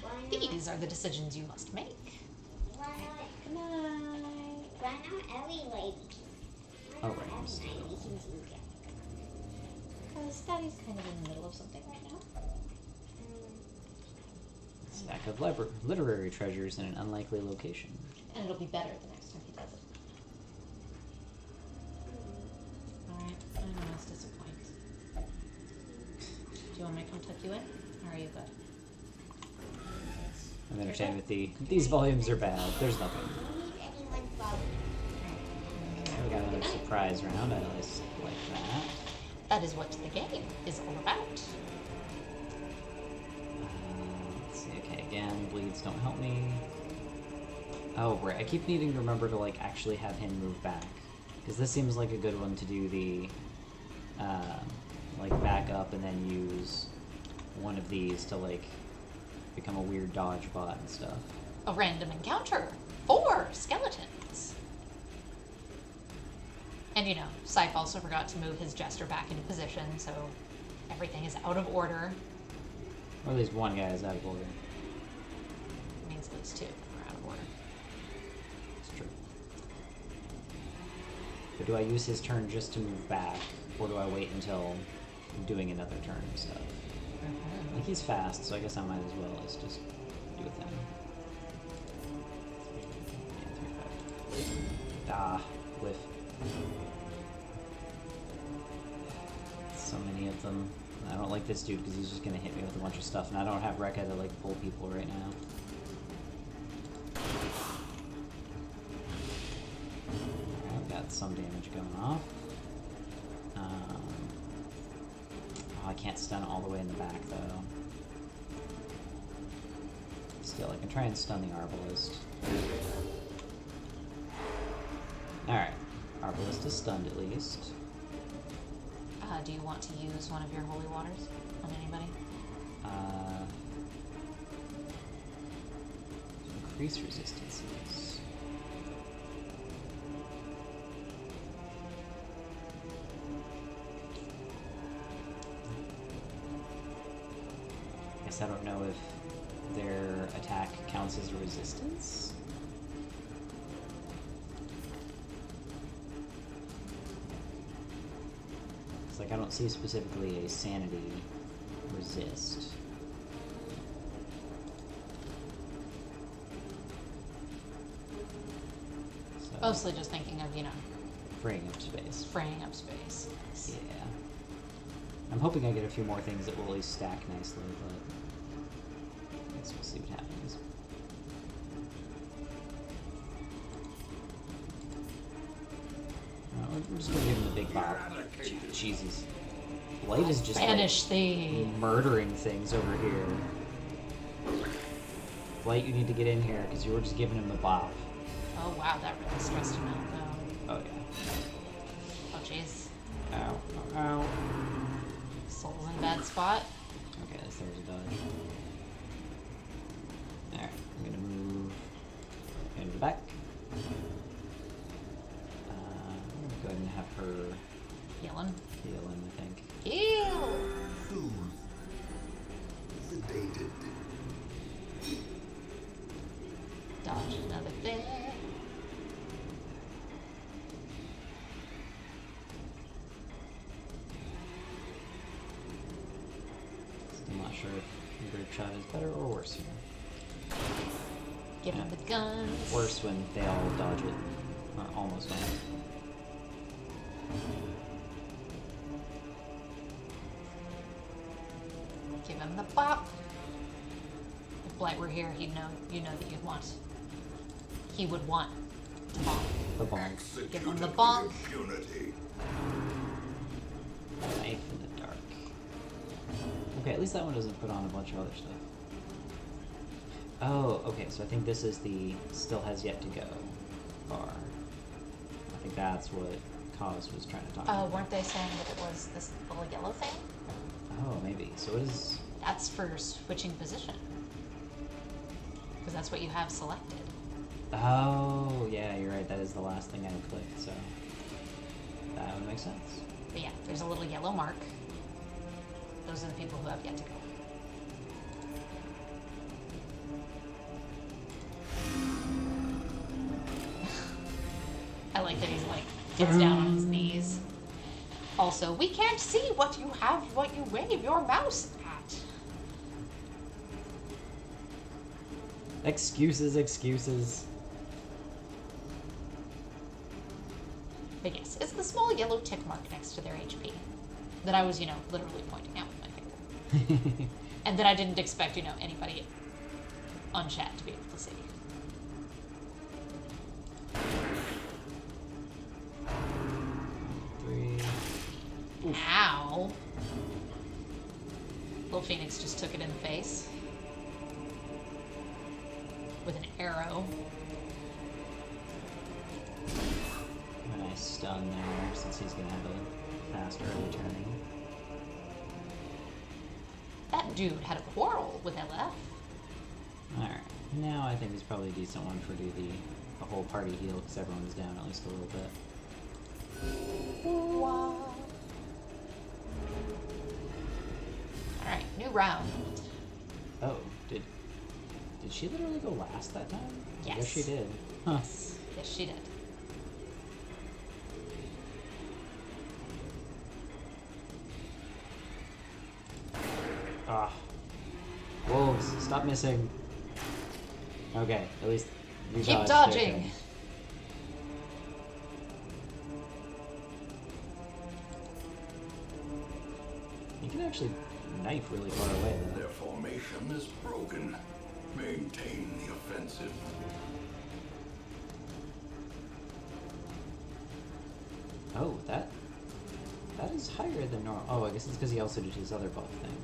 Why not? These are the decisions you must make. Why not every lady? Oh, Why right, not I'm still- every lady can do that? Because Daddy's kind of in the middle of something right now. Stack of literary treasures in an unlikely location. And it'll be better the next time he does it. Alright, I know it's disappointing. Do you want me to come tuck you in? Or are you good? I'm entertained with these volumes are bad. There's nothing. Don't need anyone following. We got another surprise round. I always like that. That is what the game is all about. Let's see. Okay, again, bleeds don't help me. Oh, right. I keep needing to remember to like actually have him move back, because this seems like a good one to do the like back up and then use one of these to like become a weird dodge bot and stuff. A random encounter. 4 skeletons. And you know, Scythe also forgot to move his jester back into position, so everything is out of order. Or at least one guy is out of order. It means those 2 are out of order. It's true. But do I use his turn just to move back, or do I wait until doing another turn and stuff. Like, he's fast, so I guess I might as well as just do with him. Ah, whiff. So many of them. I don't like this dude because he's just gonna hit me with a bunch of stuff, and I don't have Rekka to like pull people right now. I've got some damage going off. Oh, I can't stun all the way in the back though. Still, I can try and stun the Arbalist. Alright, Arbalist is stunned at least. Do you want to use one of your holy waters on anybody? Increase resistances. Guess I don't know if their attack counts as a resistance. It's like I don't see specifically a sanity resist. So, Mostly just thinking of, freeing up space. freeing up space. Yeah. I'm hoping I get a few more things that will at least stack nicely, but I guess we'll see what happens. We're just gonna give him the big bop. Cheesies. Blight is just Banish like, thee. murdering things over here. Blight, you need to get in here because you were just giving him the bop. Oh wow, that really stressed him out though. Oh yeah. Oh jeez. Ow. Ow. Ow. Soul's in a bad spot. Okay, there's a dodge. Alright, I'm gonna move into the back. I'm gonna go ahead and have her Healing. heal him, I think. Heal! Sedated. Dodge another thing. Still not sure if Grape Shot is better or worse here. Give him the guns. Worse when they all dodge it. Or almost all. Give him the bop. If Blight were here, he'd know. You know that you'd want. He would want to bonk. The bonk. Give him the Executed bonk. with impunity. Knife in the dark. Okay, at least that one doesn't put on a bunch of other stuff. Oh, okay, so I think this is the still has yet to go bar. I think that's what Cause was trying to talk about. Weren't they saying that it was this little yellow thing? Oh, maybe. So it is. That's for switching position. Because that's what you have selected. Oh, yeah, you're right. That is the last thing I clicked, so that would make sense. But yeah, there's a little yellow mark. Those are the people who have yet to go. I like that he's like gets down on his knees. Also, we can't see what you have, what you wave your mouse at. Excuses, excuses. But yes, it's the small yellow tick mark next to their HP that I was, literally pointing out with my finger. And that I didn't expect, anybody on chat to be able to see. Three. Ow. Little Phoenix just took it in the face. With an arrow. A nice stun there, since he's gonna have a fast early turning. That dude had a quarrel with LF. Alright, now I think he's probably a decent one for the whole party heal, because everyone's down at least a little bit. Alright, new round. Oh, did she literally go last that time? Yes. Yes, she did. Huh. Yes, she did. Stop missing. Okay, at least you Keep dodged. dodging. Okay. You can actually knife really far away though. Their formation is broken. Maintain the offensive. Oh, that is higher than normal. Oh, I guess it's because he also did his other buff thing.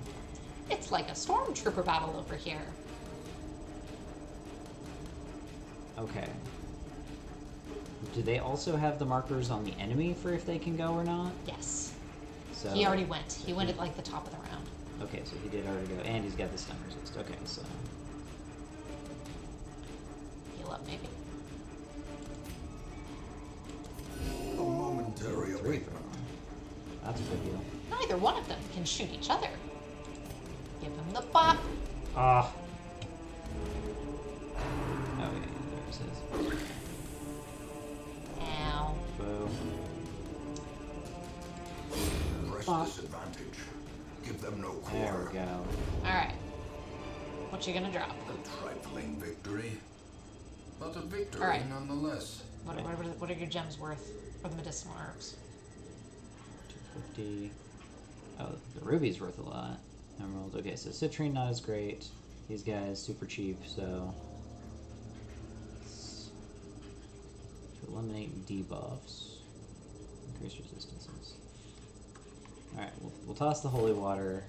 It's like a stormtrooper battle over here. Okay. Do they also have the markers on the enemy for if they can go or not? Yes. So He already went. He went at like the top of the round. Okay, so he did already go, and he's got the stun resist. Okay, so Heal up, maybe. A momentary three for him. That's a good deal. Neither one of them can shoot each other. Give him the bop. Ah. Oh yeah, there it says. Ow. Boo. Press Fuck. disadvantage. Give them no There core. we go. Alright. What you gonna drop? A trifling victory, but a victory All right. nonetheless. What are your gems worth? Or the medicinal herbs? 250. Oh, the ruby's worth a lot. Emerald. Okay, so citrine not as great. These guys super cheap, so to eliminate debuffs, increase resistances. All right, we'll toss the holy water,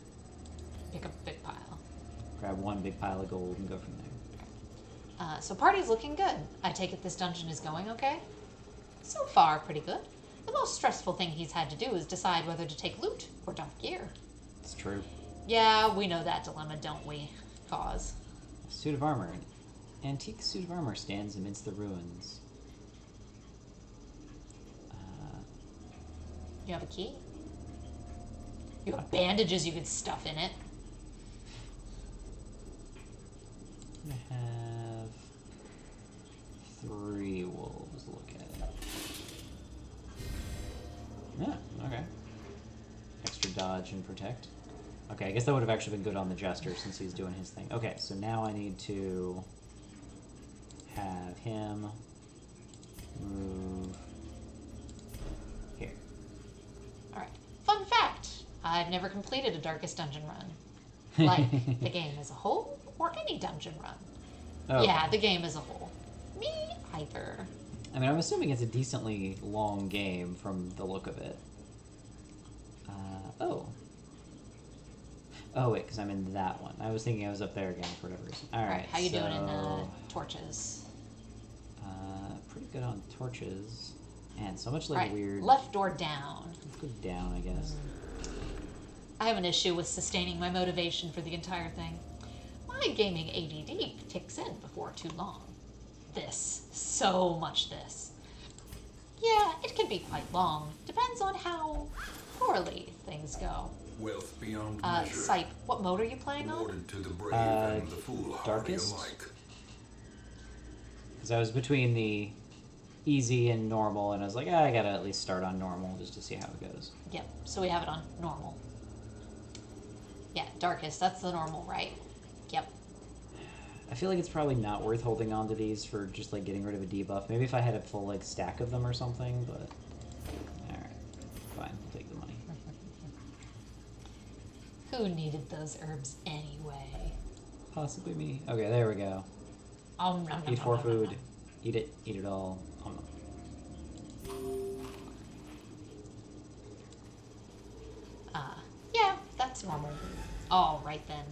Pick up a big pile. grab one big pile of gold, and go from there. So party's looking good. I take it this dungeon is going okay? So far, pretty good. The most stressful thing he's had to do is decide whether to take loot or dump gear. It's true. Yeah, we know that dilemma, don't we? Cause. Suit of armor. An antique suit of armor stands amidst the ruins. You have a key? You have bandages you could stuff in it. I have 3 wolves. Look at it. Yeah, okay. Extra dodge and protect. Okay, I guess that would have actually been good on the Jester since he's doing his thing. Okay, so now I need to have him move here. Alright. Fun fact! I've never completed a Darkest Dungeon run. Like, the game as a whole, or any dungeon run. Oh. Yeah, the game as a whole. Me either. I mean, I'm assuming it's a decently long game from the look of it. Oh. Oh, wait, because I'm in that one. I was thinking I was up there again for whatever reason. Alright, How you doing in so, torches? pretty good on torches. And so much like Alright, weird... left or down? Let's go down, I guess. I have an issue with sustaining my motivation for the entire thing. My gaming ADD ticks in before too long. This. So much this. Yeah, it can be quite long. Depends on how poorly things go. Wealth beyond measure. Sipe, what mode are you playing on? Awarded to the brave and the foolhardy Darkest? alike. Because I was between the easy and normal, and I was like, I gotta at least start on normal just to see how it goes. Yep, so we have it on normal. Yeah, Darkest, that's the normal, right? Yep. I feel like it's probably not worth holding on to these for just like getting rid of a debuff. Maybe if I had a full like stack of them or something, but alright. Fine, I'll take the money. Who needed those herbs anyway? Possibly me. Okay, there we go. Nom, nom, Eat nom, 4 nom, nom, food. nom. Eat it all. Yeah, that's normal. Alright then.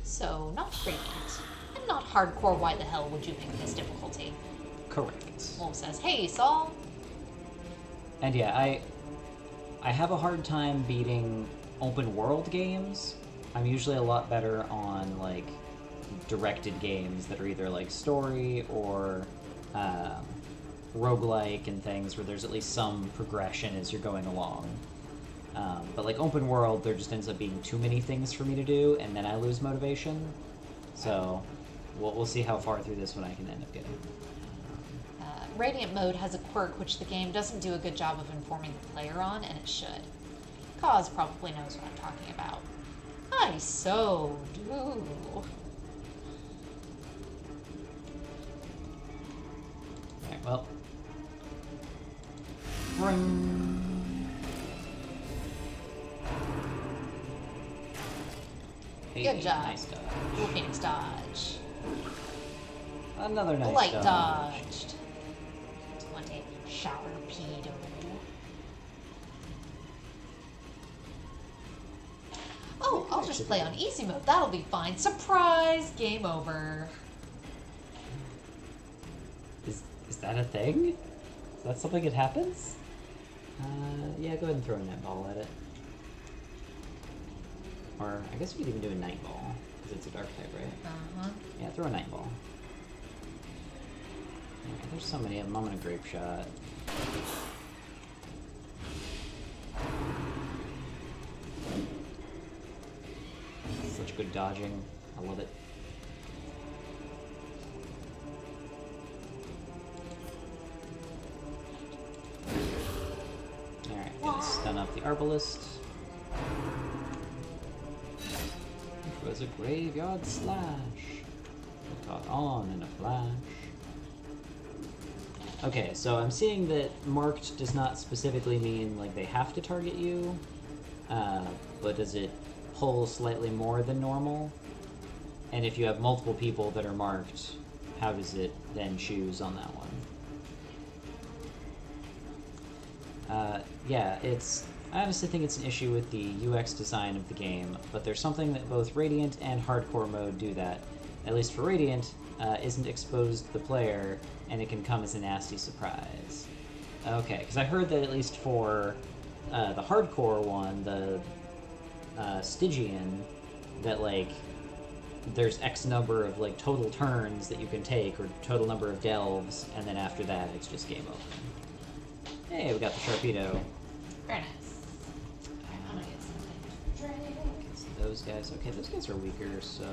So, not radiant. And not hardcore, why the hell would you pick this difficulty? Correct. Wolf says, hey Saul. And yeah, I have a hard time beating open world games. I'm usually a lot better on like directed games that are either like story or roguelike and things where there's at least some progression as you're going along. But like open world, there just ends up being too many things for me to do, and then I lose motivation. So we'll see how far through this one I can end up getting. Radiant mode has a quirk which the game doesn't do a good job of informing the player on, and it should. Cause probably knows what I'm talking about. I so do. Alright, well. Ring. Hey, Good job. nice dodge. Blue Phoenix dodge. Another nice Light dodge. dodged. 20. Sharpedo. Oh, I'll just play on easy mode. That'll be fine. Surprise! Game over. Is that a thing? Is that something that happens? Yeah, go ahead and throw a netball at it. Or, I guess we could even do a night ball, because it's a dark type, right? Uh-huh. Yeah, throw a night ball. Yeah, there's so many of them. I'm gonna grape shot. Such good dodging. I love it. Alright, gonna stun up the Arbalist. It was a graveyard slash. It caught on in a flash. Okay, so I'm seeing that marked does not specifically mean like they have to target you, but does it pull slightly more than normal? And if you have multiple people that are marked, how does it then choose on that one? Yeah, I honestly think it's an issue with the UX design of the game, but there's something that both Radiant and Hardcore mode do that, at least for Radiant, isn't exposed to the player, and it can come as a nasty surprise. Okay, because I heard that at least for the Hardcore one, the Stygian, that like there's X number of like total turns that you can take, or total number of delves, and then after that it's just game over. Hey, we got the Sharpedo. Very nice. Alright, I'm gonna get something. So those guys, okay, those guys are weaker, so...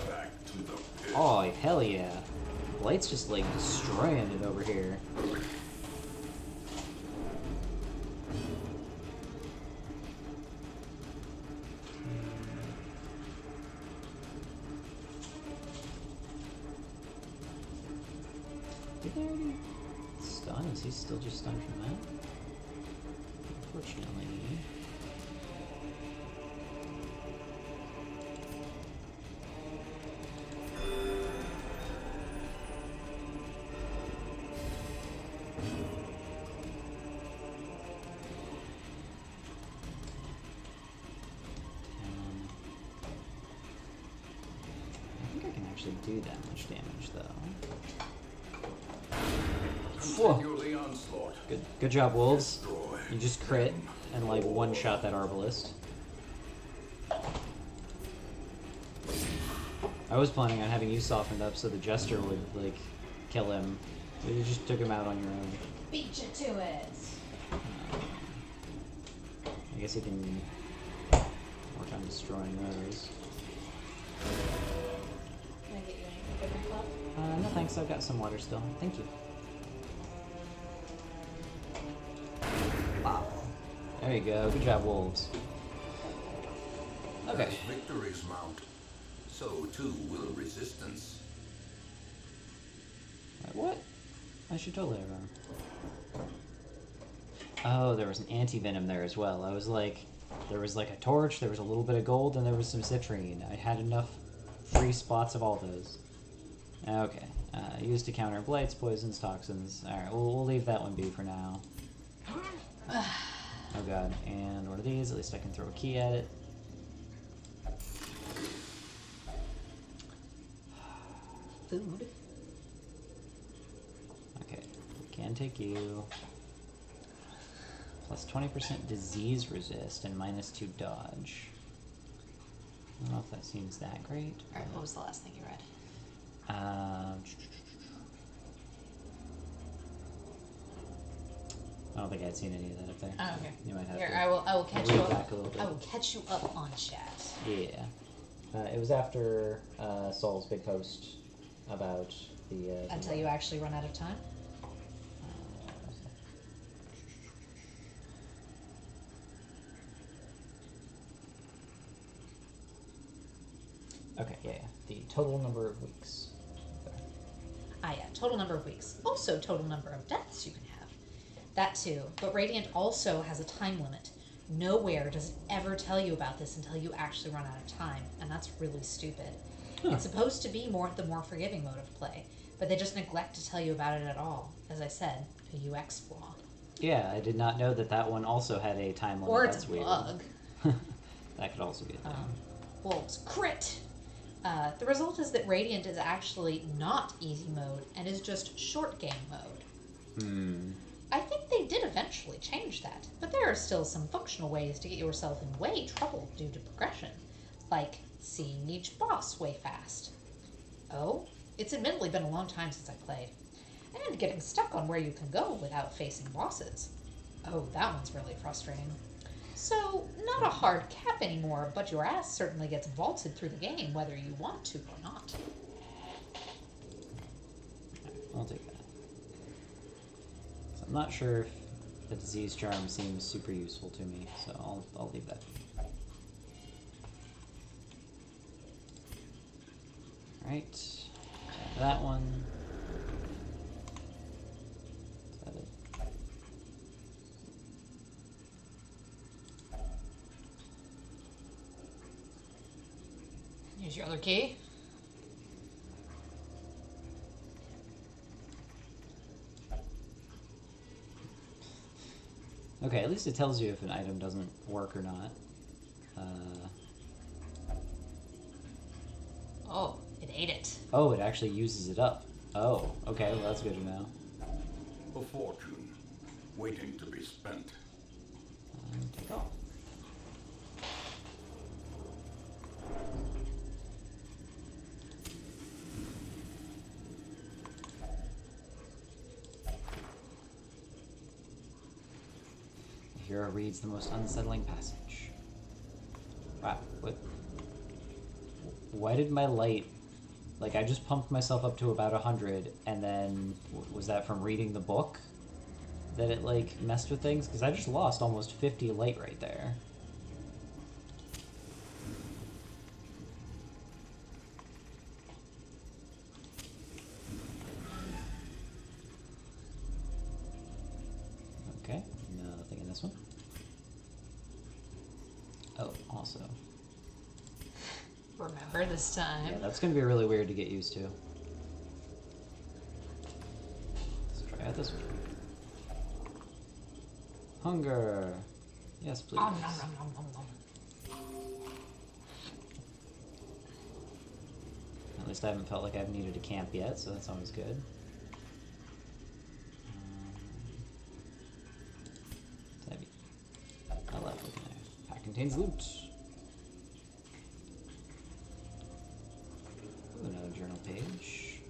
Back to the pit. Oh, hell yeah. Blight's just, like, destroying it over here. Did they already stun? Is he still just stunned from that? Unfortunately. I think I can actually do that much damage, though. Whoa. Continue the onslaught. Good job, Wolves. Destroy. You just crit and like one-shot that Arbalist. I was planning on having you softened up so the Jester would like kill him. But you just took him out on your own. Beat you to it. I guess you can work on destroying those. Can I get you anything good, Club? No thanks, I've got some water still. Thank you. Wow. There you go. Good job, Wolves. Okay. As victories mount, so too will resistance. Wait, what? I should totally have run. Oh, there was an anti-venom there as well. I was like, there was like a torch, there was a little bit of gold, and there was some citrine. I had enough free spots of all those. Okay. Used to counter blights, poisons, toxins. Alright, we'll leave that one be for now. Oh god, and one of these, at least I can throw a key at it. Food. Okay, we can take you. Plus 20% disease resist and minus 2 dodge. I don't know if that seems that great. Alright, but, what was the last thing you read? I don't think I'd seen any of that up there. Oh, okay. You might have Here, to I will catch read you up. back a little bit. I will catch you up on chat. Yeah. It was after Saul's big post about the... Until you actually run out of time. Okay, yeah. The total number of weeks. There. Ah, yeah, total number of weeks. Also, total number of deaths you can have. That too. But Radiant also has a time limit. Nowhere does it ever tell you about this until you actually run out of time, and that's really stupid. It's supposed to be the more forgiving mode of play, but they just neglect to tell you about it at all. As I said, a UX flaw. Yeah, I did not know that that one also had a time limit. Or it's That's a weird. bug. That could also be a thing. Wolves. Crit! The result is that Radiant is actually not easy mode and is just short game mode. I think they did eventually change that, but there are still some functional ways to get yourself in way trouble due to progression, like seeing each boss way fast. Oh, it's admittedly been a long time since I played, and getting stuck on where you can go without facing bosses. Oh, that one's really frustrating. So, not a hard cap anymore, but your ass certainly gets vaulted through the game whether you want to or not. I'll take that. So I'm not sure if the disease charm seems super useful to me, so I'll leave that. Alright. That one. Is that it? Here's your other key. Okay, at least it tells you if an item doesn't work or not. Oh, it ate it. Oh, it actually uses it up. Oh, okay, well that's good to know. A fortune waiting to be spent. Take off. The hero reads the most unsettling passage. Wow, what? Why did my light... Like, I just pumped myself up to about 100, and then... Was that from reading the book? That it, like, messed with things? Because I just lost almost 50 light right there. Okay, nothing in this one. Oh, also. Remember this time. Yeah, that's gonna be really weird to get used to. Let's try out this one. Hunger. Yes, please. Nom, nom, nom, nom, nom, nom. At least I haven't felt like I've needed to camp yet, so that's always good. It's heavy. I love looking at it. Pack contains loot. Ooh, another journal page.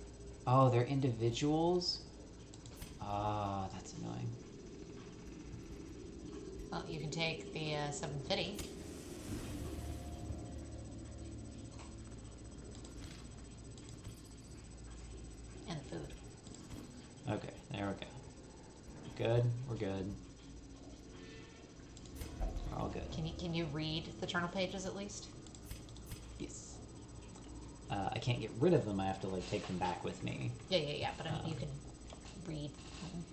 Oh, they're individuals? Ah, that's annoying. Well, you can take the 750. And the food. Okay, there we go. Good, we're good. We're all good. Can you read the journal pages at least? Yes. I can't get rid of them, I have to like take them back with me. Yeah, but I mean, you can read.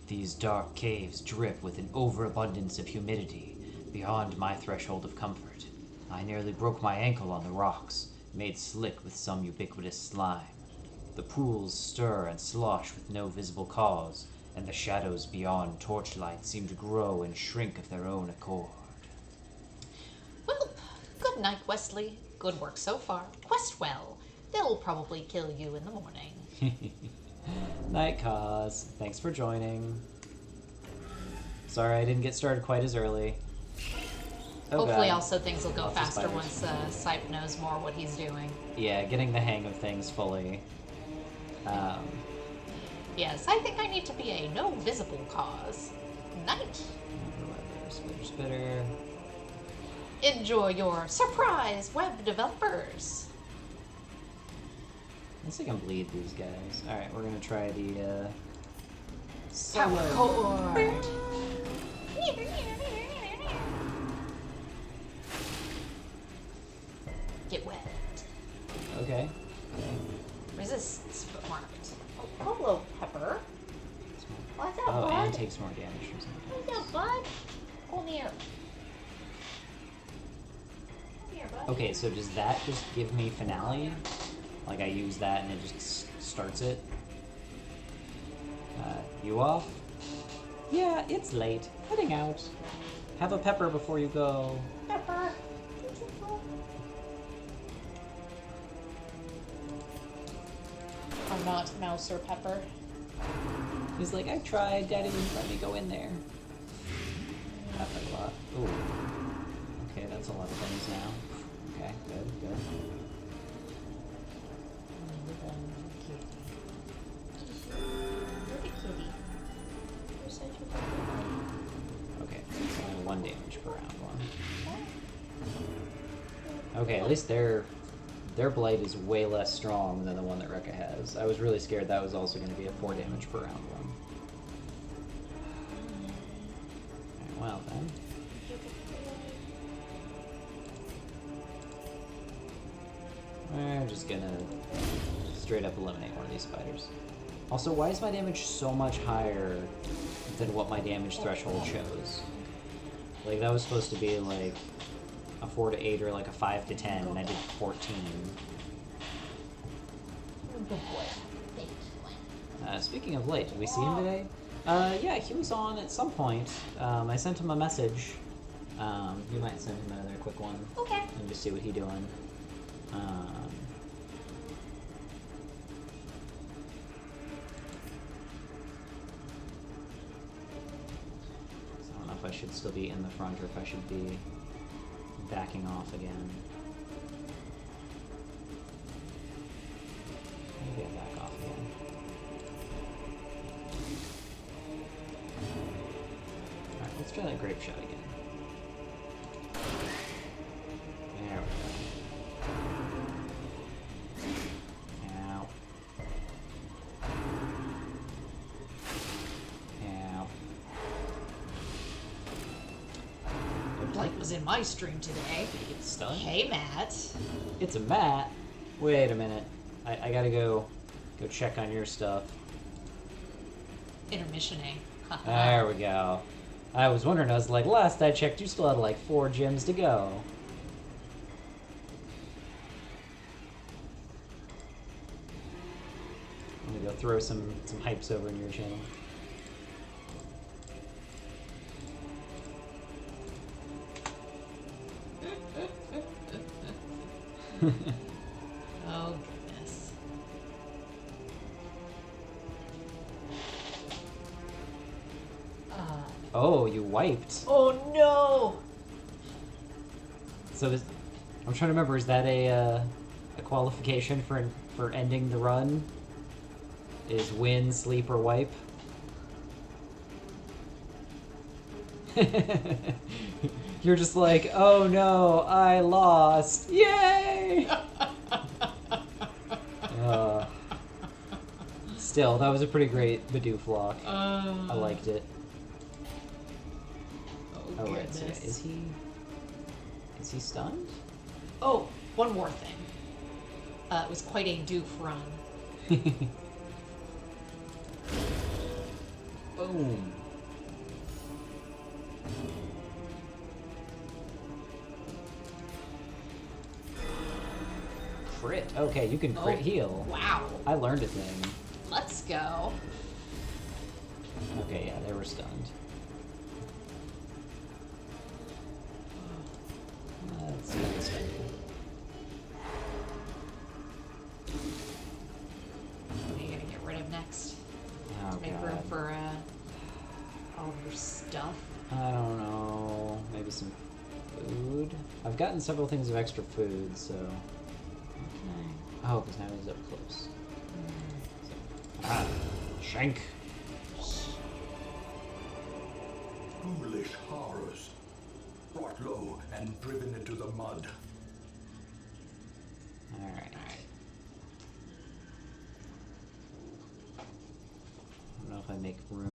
These dark caves drip with an overabundance of humidity, beyond my threshold of comfort. I nearly broke my ankle on the rocks, made slick with some ubiquitous slime. The pools stir and slosh with no visible cause, and the shadows beyond torchlight seem to grow and shrink of their own accord. Well, good night, Wesley. Good work so far. Quest well. They'll probably kill you in the morning. Night, Cause. Thanks for joining. Sorry I didn't get started quite as early. Oh, Hopefully, God. also things will go Lots of faster spiders. once Sipe knows more what he's doing. Yeah, getting the hang of things fully. Yes, I think I need to be a no visible cause. Night. Spitter, spitter. Enjoy your surprise, web developers. Let's see if I can bleed these guys. Alright, we're gonna try the, Power chord. Get wet. Okay. Resist but marked. Oh, Pablo, Oh, bud. and takes more damage from something. Yeah, bud. Come here. Come here, bud. Okay, so does that just give me finale? Like I use that and it just starts it? You off? Yeah, it's late. Heading out. Have a pepper before you go. Pepper. I'm not Mouse or Pepper. He's like, I tried, Daddy wouldn't let me go in there. That's a lot. Ooh. Okay, that's a lot of things now. Okay, good, good. Look at Kitty. You're such a good boy. Okay, so it's only 1 damage per round one. Okay, at least their blade is way less strong than the one that Rekka has. I was really scared that was also going to be a 4 damage per round one. Okay, well then. We're just gonna straight up eliminate one of these spiders. Also, why is my damage so much higher than what my damage threshold shows? Like, that was supposed to be like a 4 to 8 or like a 5 to 10, and I did 14. Good boy. Thank you. Speaking of late, did we see him today? Yeah, he was on at some point. I sent him a message. You might send him another quick one. Okay. And just see what he doing. So I don't know if I should still be in the front or if I should be backing off again. Maybe I'll back off again. Alright, let's try that grape shot again. There we go. Ow. Ow. Blight was in my stream today. Did he get stunned? Hey, Matt. It's a mat. Wait a minute. I gotta go check on your stuff. Intermissioning. There we go. I was wondering, I was like, last I checked, you still had like 4 gems to go. I'm gonna go throw some hypes over in your channel. Oh, goodness. Oh, you wiped. Oh, no! So I'm trying to remember, is that a qualification for ending the run? Is win, sleep, or wipe? You're just like, oh no, I lost. Yay! Still, that was a pretty great Bidoof lock. I liked it. Oh, Right, so goodness. is he stunned? Oh, one more thing. It was quite a doof run. Boom. Crit. Okay, you can crit Oh, heal. Wow. I learned a thing. Let's go. Okay, yeah, they were stunned. Let's see this guy. What are you gonna get rid of next? Oh, To make room God. for all of your stuff. I don't know. Maybe some food. I've gotten several things of extra food, so. Okay. Oh, because now he's up close. Shank. Foolish horrors. Brought low and driven into the mud. Alright. I don't know if I make room.